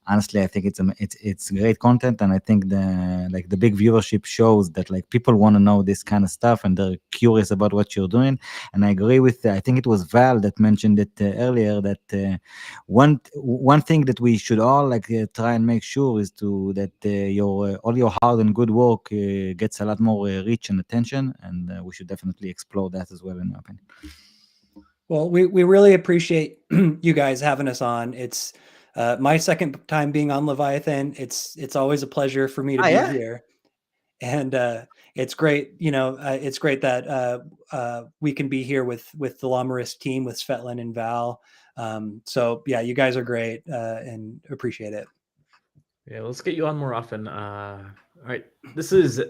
honestly, I think it's great content, and I think the big viewership shows that like people want to know this kind of stuff and they're curious about what you're doing. And I agree with I think it was Val that mentioned it earlier, that one thing that we should all like try and make sure is that your all your hard and good work gets a lot more reach and attention, and we should definitely explore that as well, in my opinion. Well, we really appreciate you guys having us on. It's my second time being on Leviathan. It's always a pleasure for me to be here, and it's great. It's great that we can be here with the LlamaRisk team, with Svetlán and Val. So yeah, you guys are great, and appreciate it. Yeah, let's get you on more often. All right, this is